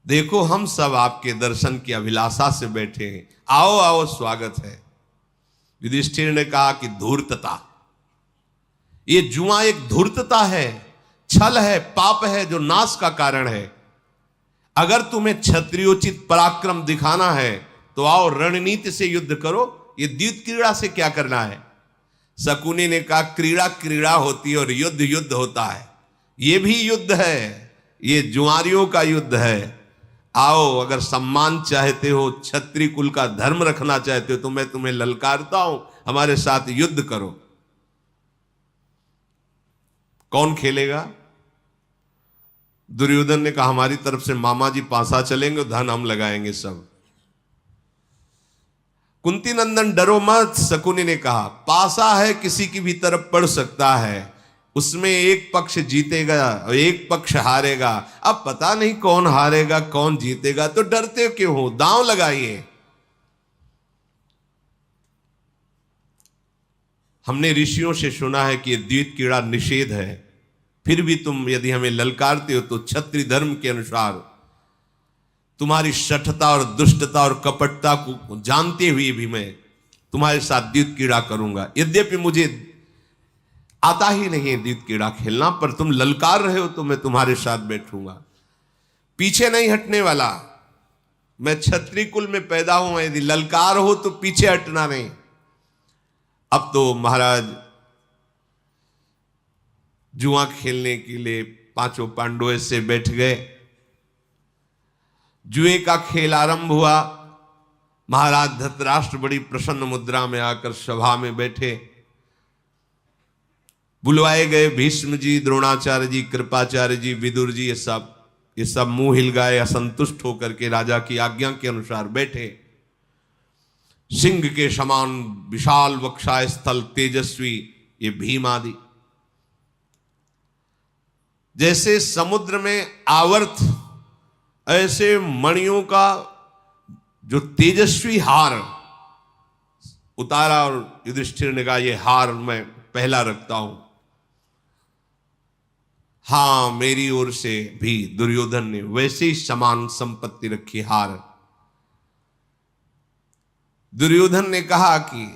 देखो हम सब आपके दर्शन की अभिलाषा से बैठे हैं, आओ आओ स्वागत है। युधिष्ठिर ने कहा कि धूर्तता, ये जुआ एक धूर्तता है, छल है, पाप है जो नाश का कारण है। अगर तुम्हें क्षत्रियोचित पराक्रम दिखाना है तो आओ रणनीति से युद्ध करो, ये द्यूत क्रीड़ा से क्या करना है। शकुनी ने कहा, क्रीड़ा क्रीड़ा होती है और युद्ध युद्ध होता है, ये भी युद्ध है, ये जुआरियों का युद्ध है। आओ, अगर सम्मान चाहते हो, क्षत्रिय कुल का धर्म रखना चाहते हो तो मैं तुम्हें ललकारता हूं, हमारे साथ युद्ध करो। कौन खेलेगा? दुर्योधन ने कहा, हमारी तरफ से मामा जी पासा चलेंगे, धन हम लगाएंगे सब। कुंती नंदन डरो मत, शकुनी ने कहा, पासा है किसी की भी तरफ पड़ सकता है, उसमें एक पक्ष जीतेगा और एक पक्ष हारेगा। अब पता नहीं कौन हारेगा कौन जीतेगा, तो डरते क्यों हो, दांव लगाइए। हमने ऋषियों से सुना है कि द्यूत क्रीड़ा निषेध है, फिर भी तुम यदि हमें ललकारते हो तो क्षत्रिय धर्म के अनुसार तुम्हारी शठता और दुष्टता और कपटता को जानते हुए भी मैं तुम्हारे साथ द्यूत क्रीड़ा करूंगा। यद्यपि मुझे आता ही नहीं है द्यूत क्रीड़ा खेलना, पर तुम ललकार रहे हो तो मैं तुम्हारे साथ बैठूंगा। पीछे नहीं हटने वाला, मैं क्षत्रिय कुल में पैदा हूं, यदि ललकार हो तो पीछे हटना नहीं। अब तो महाराज जुआ खेलने के लिए पांचों पांडव से बैठ गए। जुए का खेल आरंभ हुआ। महाराज धृतराष्ट्र बड़ी प्रसन्न मुद्रा में आकर सभा में बैठे। बुलवाए गए भीष्म जी, द्रोणाचार्य जी, कृपाचार्य जी, विदुर जी, ये सब मुंह हिल गए, असंतुष्ट होकर के राजा की आज्ञा के अनुसार बैठे। सिंह के समान विशाल वक्षाय स्थल, तेजस्वी ये भीम आदि, जैसे समुद्र में आवर्त, ऐसे मणियों का जो तेजस्वी हार उतारा। और युधिष्ठिर ने कहा, ये हार मैं पहला रखता हूं। हां, मेरी ओर से भी दुर्योधन ने वैसे ही समान संपत्ति रखी हार। दुर्योधन ने कहा कि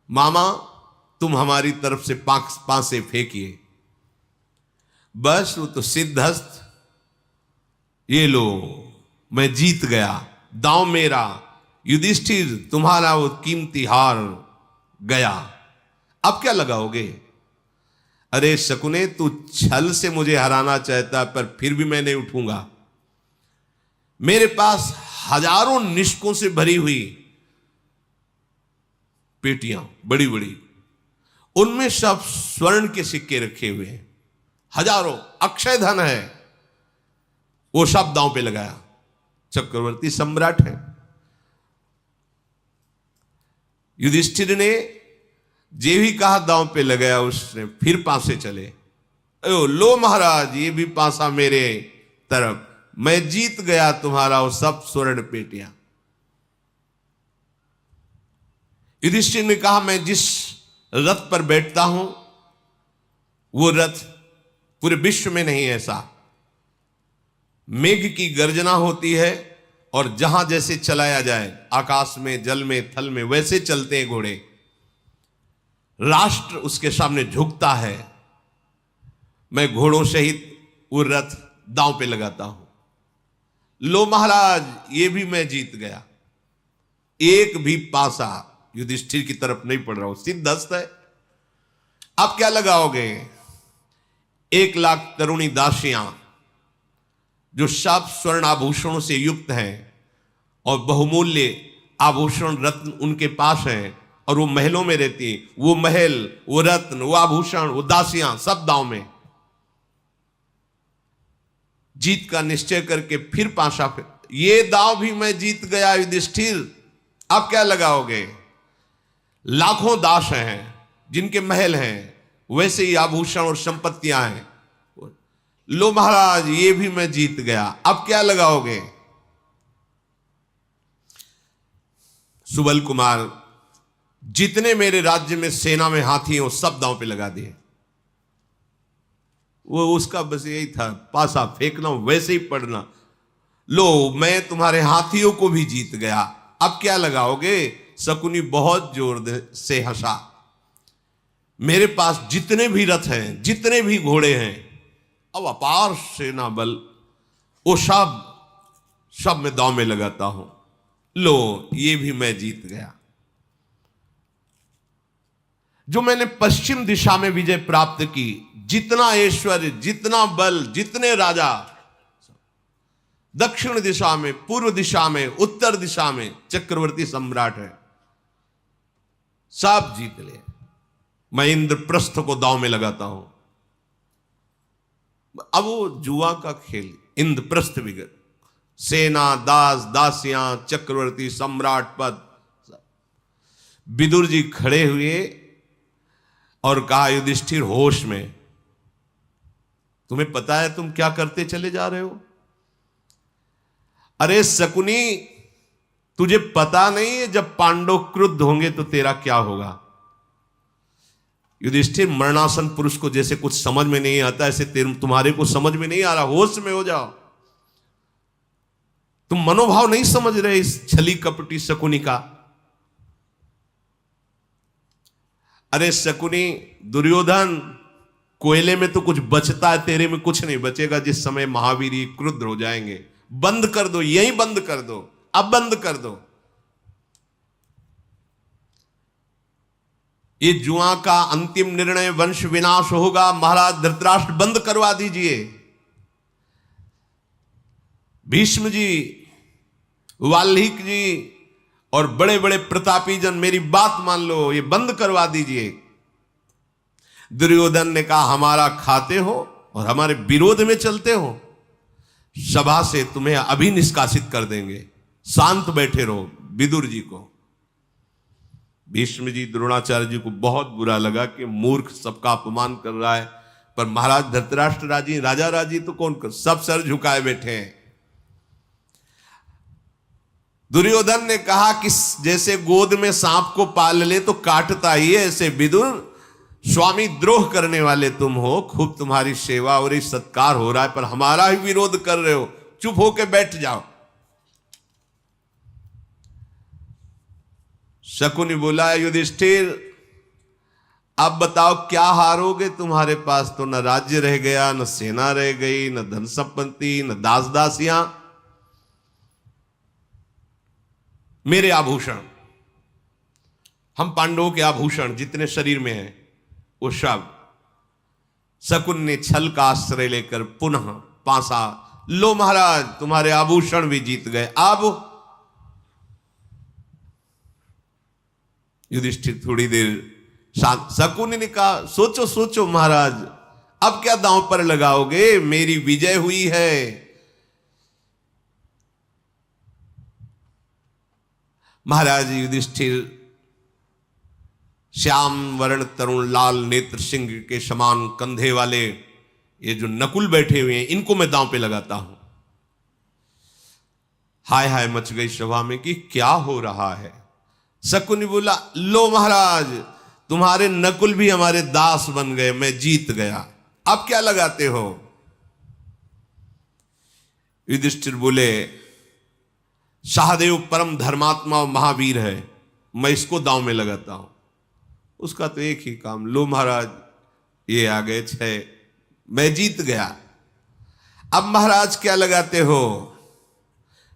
मामा तुम हमारी तरफ से पांसे फेंकिए, बस वो तो सिद्धहस्त, ये लो मैं जीत गया, दांव मेरा, युधिष्ठिर तुम्हारा वो कीमती हार गया, अब क्या लगाओगे? अरे शकुने, तू छल से मुझे हराना चाहता, पर फिर भी मैं नहीं उठूंगा। मेरे पास हजारों निष्कों से भरी हुई पेटियां बड़ी बड़ी, उनमें सब स्वर्ण के सिक्के रखे हुए हैं, हजारों, अक्षय धन है, वो सब दांव पे लगाया। चक्रवर्ती सम्राट है। युधिष्ठिर ने जे भी कहा दांव पे लगाया, उसने फिर पासे चले। लो महाराज, ये भी पासा मेरे तरफ, मैं जीत गया तुम्हारा वो सब स्वर्ण पेटियां। युधिष्ठिर ने कहा, मैं जिस रथ पर बैठता हूं वो रथ पूरे विश्व में नहीं ऐसा। मेघ की गर्जना होती है और जहां जैसे चलाया जाए, आकाश में, जल में, थल में, वैसे चलते हैं घोड़े। राष्ट्र उसके सामने झुकता है। मैं घोड़ों सहित वो रथ दांव पे लगाता हूं। लो महाराज, ये भी मैं जीत गया। एक भी पासा युधिष्ठिर की तरफ नहीं पड़ रहा हो, सिद्धहस्त है। अब क्या लगाओगे? 1 लाख तरुणी दासियां जो सब स्वर्ण आभूषणों से युक्त हैं और बहुमूल्य आभूषण रत्न उनके पास हैं और वो महलों में रहती, वो महल, वो रत्न, वो आभूषण, वो दासियां सब दांव में। जीत का निश्चय करके फिर पाशा फिर, ये दांव भी मैं जीत गया युधिष्ठिर, अब क्या लगाओगे? लाखों दास हैं जिनके महल हैं, वैसे ही आभूषण और संपत्तियां हैं। लो महाराज ये भी मैं जीत गया, अब क्या लगाओगे? सुबल कुमार जितने मेरे राज्य में सेना में हाथी हैं वो सब दांव पे लगा दिए। वो उसका बस यही था, पासा फेंकना वैसे ही पड़ना। लो मैं तुम्हारे हाथियों को भी जीत गया, अब क्या लगाओगे? शकुनी बहुत जोर से हंसा। मेरे पास जितने भी रथ हैं, जितने भी घोड़े हैं, अब अपार सेना बल, वो सब मैं दांव में लगाता हूं। लो ये भी मैं जीत गया। जो मैंने पश्चिम दिशा में विजय प्राप्त की, जितना ऐश्वर्य, जितना बल, जितने राजा, दक्षिण दिशा में, पूर्व दिशा में, उत्तर दिशा में चक्रवर्ती सम्राट है, सब जीत ले। मैं इंद्रप्रस्थ को दांव में लगाता हूं। अब वो जुआ का खेल, इंद्रप्रस्थ विगत, सेना, दास, दासियां, चक्रवर्ती, सम्राट पद। विदुर जी खड़े हुए और कहा, युधिष्ठिर होश में, तुम्हें पता है तुम क्या करते चले जा रहे हो? अरे शकुनी, तुझे पता नहीं है जब पांडव क्रुद्ध होंगे तो तेरा क्या होगा? युधिष्ठिर, मरणासन पुरुष को जैसे कुछ समझ में नहीं आता, ऐसे तुम्हारे को समझ में नहीं आ रहा। होश में हो जाओ। तुम मनोभाव नहीं समझ रहे इस छली कपटी शकुनी का। अरे शकुनी, दुर्योधन, कोयले में तो कुछ बचता है, तेरे में कुछ नहीं बचेगा जिस समय महावीर क्रुद्ध हो जाएंगे। बंद कर दो, यही बंद कर दो, अब बंद कर दो। ये जुआ का अंतिम निर्णय, वंश विनाश होगा। महाराज धृतराष्ट्र बंद करवा दीजिए। भीष्म जी, वाल्मीकि जी और बड़े बड़े प्रतापी जन, मेरी बात मान लो, ये बंद करवा दीजिए। दुर्योधन ने कहा, हमारा खाते हो और हमारे विरोध में चलते हो, सभा से तुम्हें अभी निष्कासित कर देंगे, शांत बैठे रहो। विदुर जी को, भीष्म जी, द्रोणाचार्य जी को बहुत बुरा लगा कि मूर्ख सबका अपमान कर रहा है, पर महाराज धृतराष्ट्र राजी, राजा राजी तो कौन कर, सब सर झुकाए बैठे हैं। दुर्योधन ने कहा कि जैसे गोद में सांप को पाल ले तो काटता ही है, ऐसे विदुर स्वामी द्रोह करने वाले तुम हो। खूब तुम्हारी सेवा और सत्कार हो रहा है, पर हमारा ही विरोध कर रहे हो, चुप होके बैठ जाओ। शकुनी बोला, युधिष्ठिर अब बताओ क्या हारोगे? तुम्हारे पास तो न राज्य रह गया, न सेना रह गई, न धन संपत्ति, न दास दासियां। मेरे आभूषण, हम पांडवों के आभूषण जितने शरीर में हैं वो सब। शकुन ने छल का आश्रय लेकर पुनः पासा, लो महाराज तुम्हारे आभूषण भी जीत गए। अब युधिष्ठिर थोड़ी देर शांत। शकुन ने कहा, सोचो सोचो महाराज, अब क्या दांव पर लगाओगे? मेरी विजय हुई है। महाराज युधिष्ठिर श्याम वर्ण तरुण लाल नेत्र सिंह के समान कंधे वाले ये जो नकुल बैठे हुए हैं, इनको मैं दांव पे लगाता हूं। हाय हाय मच गई सभा में कि क्या हो रहा है। शकुनी बोला, लो महाराज तुम्हारे नकुल भी हमारे दास बन गए, मैं जीत गया, अब क्या लगाते हो? युधिष्ठिर बोले, सहदेव परम धर्मात्मा और महावीर है, मैं इसको दांव में लगाता हूं। उसका तो एक ही काम, लो महाराज ये आ गए 6, मैं जीत गया। अब महाराज क्या लगाते हो?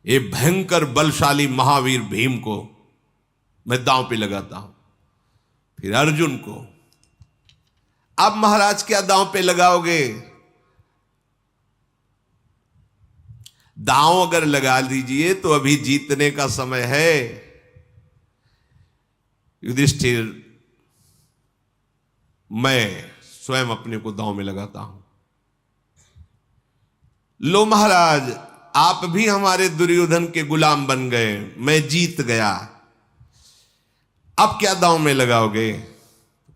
ये भयंकर बलशाली महावीर भीम को मैं दांव पे लगाता हूं, फिर अर्जुन को। अब महाराज क्या दांव पे लगाओगे? दांव अगर लगा दीजिए तो अभी जीतने का समय है। युधिष्ठिर, मैं स्वयं अपने को दांव में लगाता हूं। लो महाराज, आप भी हमारे दुर्योधन के गुलाम बन गए, मैं जीत गया, अब क्या दांव में लगाओगे?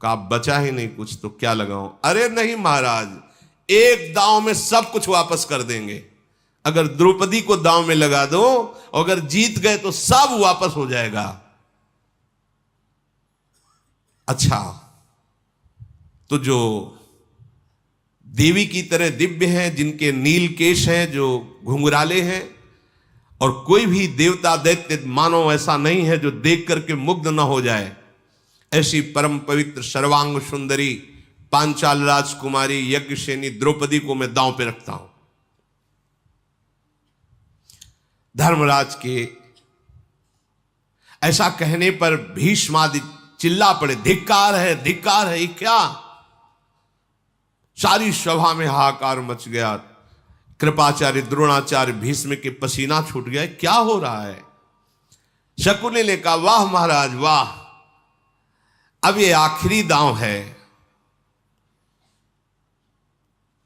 कहा बचा ही नहीं कुछ, तो क्या लगाऊं? अरे नहीं महाराज, एक दांव में सब कुछ वापस कर देंगे। अगर द्रौपदी को दांव में लगा दो, अगर जीत गए तो सब वापस हो जाएगा। अच्छा, तो जो देवी की तरह दिव्य हैं, जिनके नील केश हैं, जो घुंघराले हैं, और कोई भी देवता दैत्य मानव ऐसा नहीं है जो देख करके मुग्ध न हो जाए, ऐसी परम पवित्र सर्वांग सुंदरी पांचाल राजकुमारी यज्ञसेनी द्रौपदी को मैं दांव पे रखता हूं। धर्मराज के ऐसा कहने पर भीष्मादि चिल्ला पड़े, धिक्कार है, धिक्कार है। ये क्या? सारी सभा में हाहाकार मच गया। कृपाचार्य, द्रोणाचार्य, भीष्म के पसीना छूट गया। क्या हो रहा है? शकुनी ने कहा, वाह महाराज वाह, अब ये आखिरी दांव है।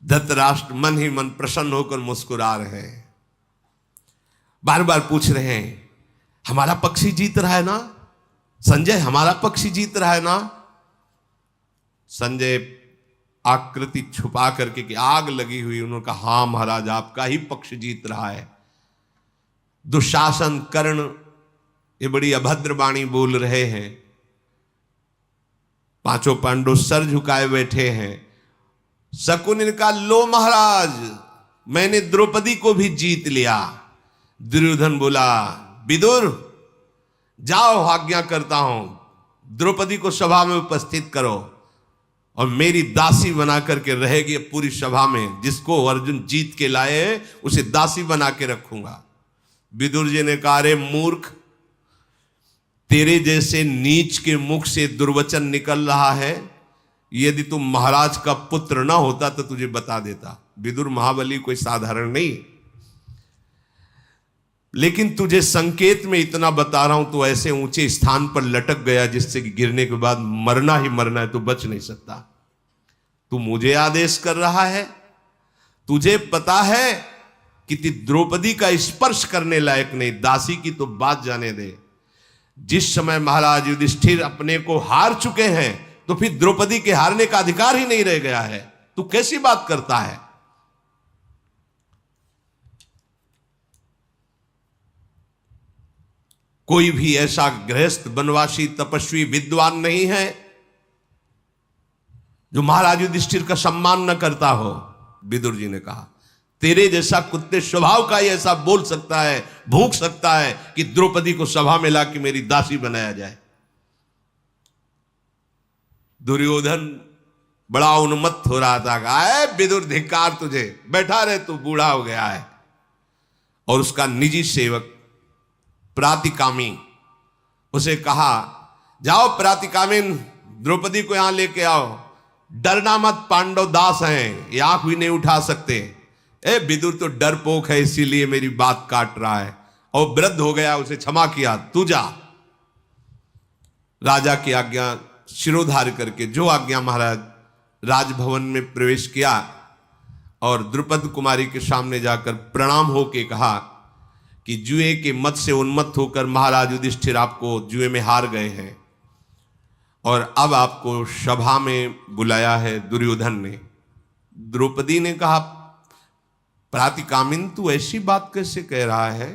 धृतराष्ट्र मन ही मन प्रसन्न होकर मुस्कुरा रहे हैं, बार बार पूछ रहे हैं, हमारा पक्ष ही जीत रहा है ना संजय? हमारा पक्ष ही जीत रहा है ना? संजय आकृति छुपा करके कि आग लगी हुई, उन्होंने कहा, हां महाराज, आपका ही पक्ष जीत रहा है। दुशासन, कर्ण ये बड़ी अभद्र वाणी बोल रहे हैं। पांचों पांडव सर झुकाए बैठे हैं। शकुनि ने कहा, लो महाराज, मैंने द्रौपदी को भी जीत लिया। दुर्योधन बोला, विदुर जाओ, आज्ञा करता हूं, द्रौपदी को सभा में उपस्थित करो और मेरी दासी बना करके रहेगी पूरी सभा में। जिसको अर्जुन जीत के लाए उसे दासी बना के रखूंगा। विदुर जी ने कहा, अरे मूर्ख, तेरे जैसे नीच के मुख से दुर्वचन निकल रहा है। यदि तुम महाराज का पुत्र ना होता तो तुझे बता देता। विदुर महाबली कोई साधारण नहीं, लेकिन तुझे संकेत में इतना बता रहा हूं, तो ऐसे ऊंचे स्थान पर लटक गया जिससे कि गिरने के बाद मरना ही मरना है, तो बच नहीं सकता। तू मुझे आदेश कर रहा है? तुझे पता है कि द्रौपदी का स्पर्श करने लायक नहीं। दासी की तो बात जाने दे। जिस समय महाराज युधिष्ठिर अपने को हार चुके हैं, तो फिर द्रौपदी के हारने का अधिकार ही नहीं रह गया है। तू कैसी बात करता है? कोई भी ऐसा गृहस्थ, वनवासी, तपस्वी, विद्वान नहीं है जो महाराज युधिष्ठिर का सम्मान न करता हो। विदुर जी ने कहा, तेरे जैसा कुत्ते स्वभाव का ही ऐसा बोल सकता है, भूख सकता है कि द्रौपदी को सभा में लाके मेरी दासी बनाया जाए। दुर्योधन बड़ा उन्मत्त हो रहा था। कहा, विदुर धिक्कार तुझे, बैठा रहे, तू बूढ़ा हो गया है। और उसका निजी सेवक प्रातिकामी उसे कहा, जाओ प्रातिकामिन, द्रौपदी को यहां लेके आओ, डरना मत, पांडव दास हैं, ये आंख भी नहीं उठा सकते। विदुर तो डरपोक है, इसीलिए मेरी बात काट रहा है, और वृद्ध हो गया, उसे क्षमा किया, तू जा। राजा की आज्ञा शिरोधार्य करके जो आज्ञा महाराज राजभवन में प्रवेश किया और द्रुपद कुमारी के सामने जाकर प्रणाम होके कहा कि जुए के मत से उन्मत्त होकर महाराज युधिष्ठिर आपको जुए में हार गए हैं और अब आपको सभा में बुलाया है दुर्योधन ने। द्रौपदी ने कहा, प्रातिकामिन, तू ऐसी बात कैसे कह रहा है?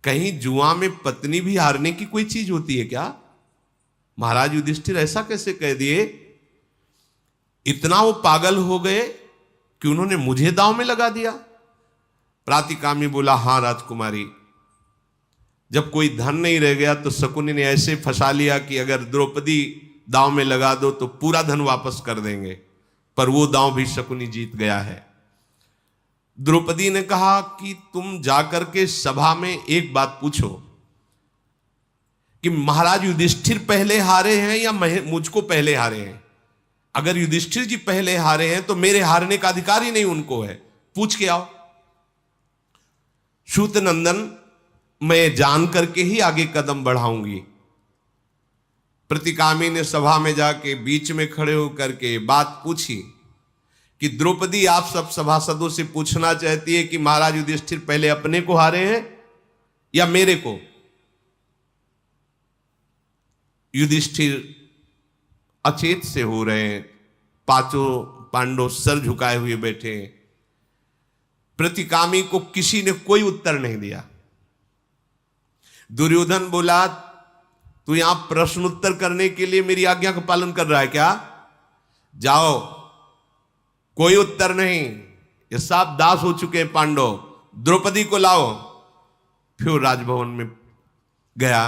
कहीं जुआ में पत्नी भी हारने की कोई चीज होती है क्या? महाराज युधिष्ठिर ऐसा कैसे कह दिए? इतना वो पागल हो गए कि उन्होंने मुझे दांव में लगा दिया। प्रातिकामी बोला, हां राजकुमारी, जब कोई धन नहीं रह गया तो शकुनि ने ऐसे फंसा लिया कि अगर द्रौपदी दांव में लगा दो तो पूरा धन वापस कर देंगे, पर वो दांव भी शकुनि जीत गया है। द्रौपदी ने कहा कि तुम जाकर के सभा में एक बात पूछो कि महाराज युधिष्ठिर पहले हारे हैं या मुझको पहले हारे हैं। अगर युधिष्ठिर जी पहले हारे हैं तो मेरे हारने का अधिकार ही नहीं उनको है, पूछ के आओ। सूत नंदन, मैं जान करके ही आगे कदम बढ़ाऊंगी। प्रतिकामी ने सभा में जाके बीच में खड़े होकर के बात पूछी कि द्रौपदी आप सब सभासदों से पूछना चाहती है कि महाराज युधिष्ठिर पहले अपने को हारे हैं या मेरे को। युधिष्ठिर अचेत से हो रहे हैं, पांचों पांडव सर झुकाए हुए बैठे। प्रतिकामी को किसी ने कोई उत्तर नहीं दिया। दुर्योधन बोला, तू यहां प्रश्न उत्तर करने के लिए मेरी आज्ञा का पालन कर रहा है क्या? जाओ, कोई उत्तर नहीं, ये सब दास हो चुके हैं पांडव, द्रौपदी को लाओ। फिर राजभवन में गया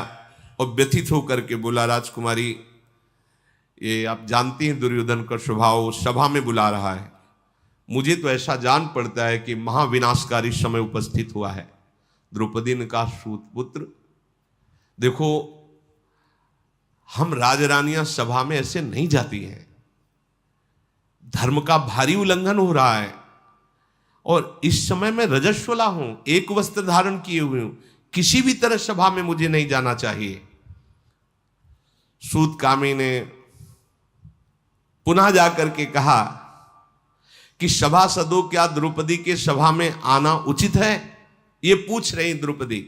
और व्यथित होकर के बोला, राजकुमारी ये आप जानती हैं दुर्योधन का स्वभाव, सभा में बुला रहा है, मुझे तो ऐसा जान पड़ता है कि महाविनाशकारी समय उपस्थित हुआ है। द्रौपदी ने कहा, सूत पुत्र देखो, हम राजरानियां सभा में ऐसे नहीं जाती हैं, धर्म का भारी उल्लंघन हो रहा है और इस समय मैं रजस्वला हूं, एक वस्त्र धारण किए हुए हूं, किसी भी तरह सभा में मुझे नहीं जाना चाहिए। सूतकामी ने पुनः जाकर के कहा कि सभासदों, क्या द्रौपदी के सभा में आना उचित है? ये पूछ रही द्रौपदी।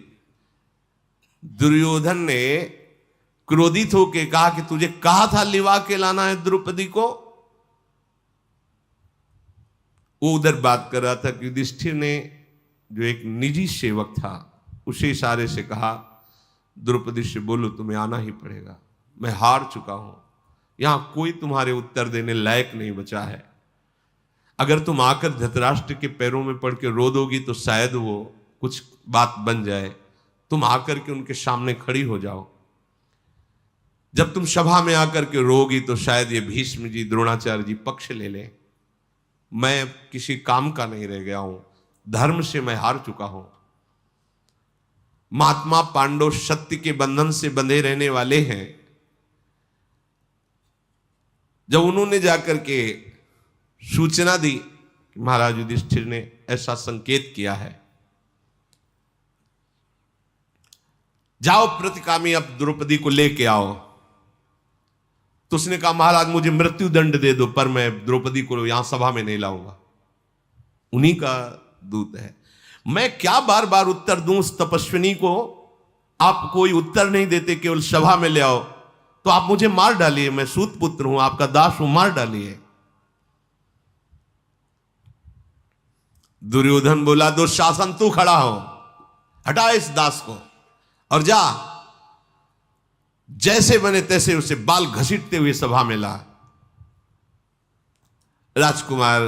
दुर्योधन ने क्रोधित होकर कहा कि तुझे कहा था लिवा के लाना है द्रौपदी को। वो उधर बात कर रहा था कि युधिष्ठिर ने जो एक निजी सेवक था उसे इशारे से कहा, द्रौपदी से बोलो तुम्हें आना ही पड़ेगा, मैं हार चुका हूं, यहां कोई तुम्हारे उत्तर देने लायक नहीं बचा है। अगर तुम आकर धृतराष्ट्र के पैरों में पड़ के रो दोगी तो शायद वो कुछ बात बन जाए, तुम आकर के उनके सामने खड़ी हो जाओ। जब तुम सभा में आकर के रोगी तो शायद ये भीष्म जी, द्रोणाचार्य जी पक्ष ले लें। मैं किसी काम का नहीं रह गया हूं, धर्म से मैं हार चुका हूं। महात्मा पांडव सत्य के बंधन से बंधे रहने वाले हैं। जब उन्होंने जाकर के सूचना दी कि महाराज युधिष्ठिर ने ऐसा संकेत किया है, जाओ प्रतिकामी अब द्रौपदी को लेके आओ, तो उसने कहा महाराज मुझे मृत्यु दंड दे दो पर मैं द्रौपदी को यहां सभा में नहीं लाऊंगा, उन्हीं का दूत है। मैं क्या बार बार उत्तर दूं उस तपस्विनी को, आप कोई उत्तर नहीं देते, केवल सभा में ले आओ तो आप मुझे मार डालिए, मैं सूत पुत्र हूं, आपका दास हूं, मार डालिए। दुर्योधन बोला, दुशासन तू खड़ा हो, हटा इस दास को और जा, जैसे बने तैसे उसे बाल घसीटते हुए सभा में ला। राजकुमार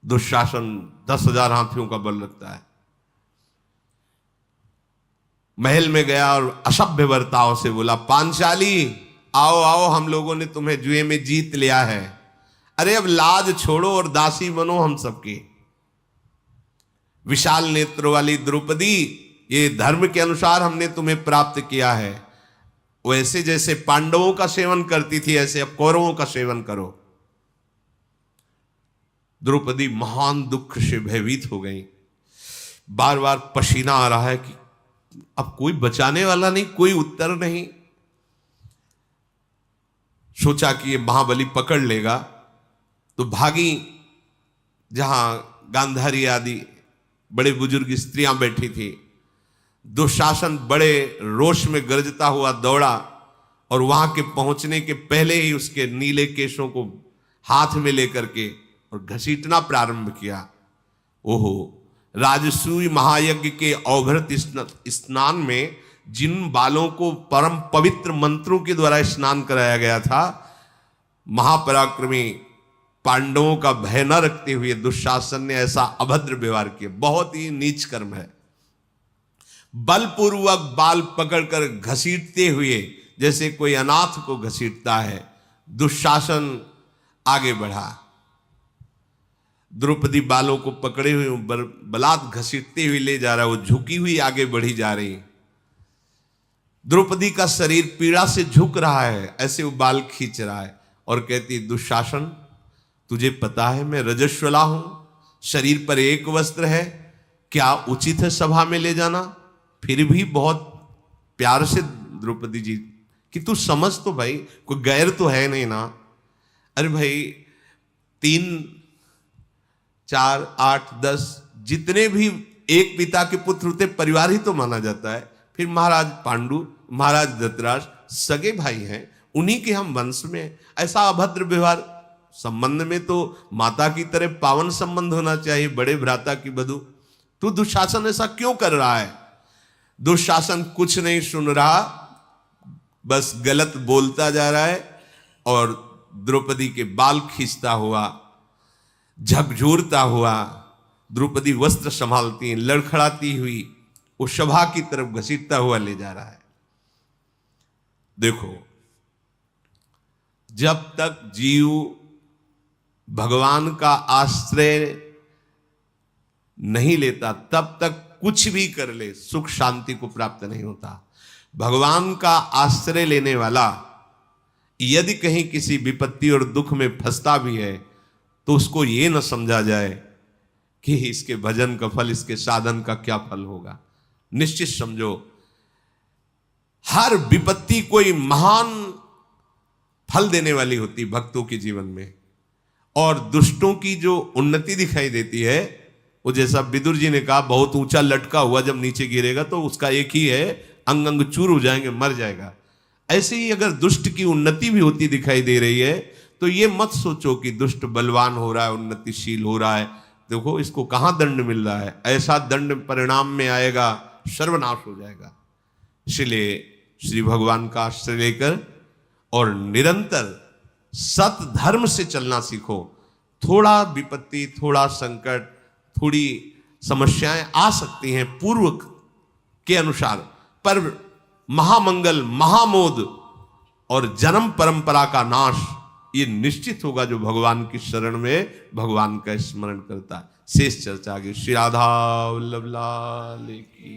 दुशासन 10,000 हाथियों का बल रखता है, महल में गया और असभ्य बर्ताव से बोला, पांचाली आओ आओ, हम लोगों ने तुम्हें जुए में जीत लिया है, अरे अब लाज छोड़ो और दासी बनो हम सबकी। विशाल नेत्र वाली द्रौपदी, ये धर्म के अनुसार हमने तुम्हें प्राप्त किया है, वैसे जैसे पांडवों का सेवन करती थी ऐसे अब कौरवों का सेवन करो। द्रौपदी महान दुख से भयभीत हो गई, बार बार पसीना आ रहा है कि अब कोई बचाने वाला नहीं, कोई उत्तर नहीं। सोचा कि ये महाबली पकड़ लेगा तो भागी, जहां गांधारी आदि बड़े बुजुर्ग स्त्रियां बैठी थी। दुशासन बड़े रोष में गरजता हुआ दौड़ा और वहां के पहुंचने के पहले ही उसके नीले केशों को हाथ में लेकर के और घसीटना प्रारंभ किया। ओहो, राजसूय महायज्ञ के अवभृत स्नान में जिन बालों को परम पवित्र मंत्रों के द्वारा स्नान कराया गया था, महापराक्रमी पांडवों का भय न रखते हुए दुशासन ने ऐसा अभद्र व्यवहार किया, बहुत ही नीच कर्म है। बलपूर्वक बाल पकड़कर घसीटते हुए जैसे कोई अनाथ को घसीटता है, दुशासन आगे बढ़ा। द्रौपदी बालों को पकड़े हुए बलात् घसीटते हुए ले जा रहा है, वो झुकी हुई आगे बढ़ी जा रही। द्रौपदी का शरीर पीड़ा से झुक रहा है, ऐसे वो बाल खींच रहा है और कहती, दुशासन तुझे पता है मैं रजस्वला हूं, शरीर पर एक वस्त्र है, क्या उचित है सभा में ले जाना? फिर भी बहुत प्यार से द्रौपदी जी कि तू समझ तो भाई, कोई गैर तो है नहीं ना। अरे भाई 3, 4, 8, 10 जितने भी एक पिता के पुत्र होते परिवार ही तो माना जाता है। फिर महाराज पांडु, महाराज धृतराष्ट्र सगे भाई हैं, उन्हीं के हम वंश में। ऐसा अभद्र व्यवहार, संबंध में तो माता की तरह पावन संबंध होना चाहिए, बड़े भ्राता की बधू। तू दुशासन ऐसा क्यों कर रहा है? दुशासन कुछ नहीं सुन रहा, बस गलत बोलता जा रहा है और द्रौपदी के बाल खींचता हुआ, झकझोरता हुआ द्रौपदी वस्त्र संभालती, लड़खड़ाती हुई वो सभा की तरफ घसीटता हुआ ले जा रहा है। देखो, जब तक जीव भगवान का आश्रय नहीं लेता तब तक कुछ भी कर ले सुख शांति को प्राप्त नहीं होता। भगवान का आश्रय लेने वाला यदि कहीं किसी विपत्ति और दुख में फंसता भी है तो उसको ये न समझा जाए कि इसके भजन का फल, इसके साधन का क्या फल होगा। निश्चित समझो, हर विपत्ति कोई महान फल देने वाली होती भक्तों के जीवन में। और दुष्टों की जो उन्नति दिखाई देती है, वो जैसा विदुर जी ने कहा, बहुत ऊंचा लटका हुआ जब नीचे गिरेगा तो उसका एक ही है, अंग अंग चूर हो जाएंगे, मर जाएगा। ऐसे ही अगर दुष्ट की उन्नति भी होती दिखाई दे रही है तो ये मत सोचो कि दुष्ट बलवान हो रहा है, उन्नतिशील हो रहा है। देखो इसको कहां दंड मिल रहा है, ऐसा दंड परिणाम में आएगा, सर्वनाश हो जाएगा। इसलिए श्री भगवान का आश्रय लेकर और निरंतर सत धर्म से चलना सीखो। थोड़ा विपत्ति, थोड़ा संकट, थोड़ी समस्याएं आ सकती हैं पूर्व के अनुसार, पर महामंगल, महामोद और जन्म परंपरा का नाश ये निश्चित होगा जो भगवान की शरण में भगवान का स्मरण करता है। शेष चर्चा आगे। श्री राधा वल्लभ लाल की।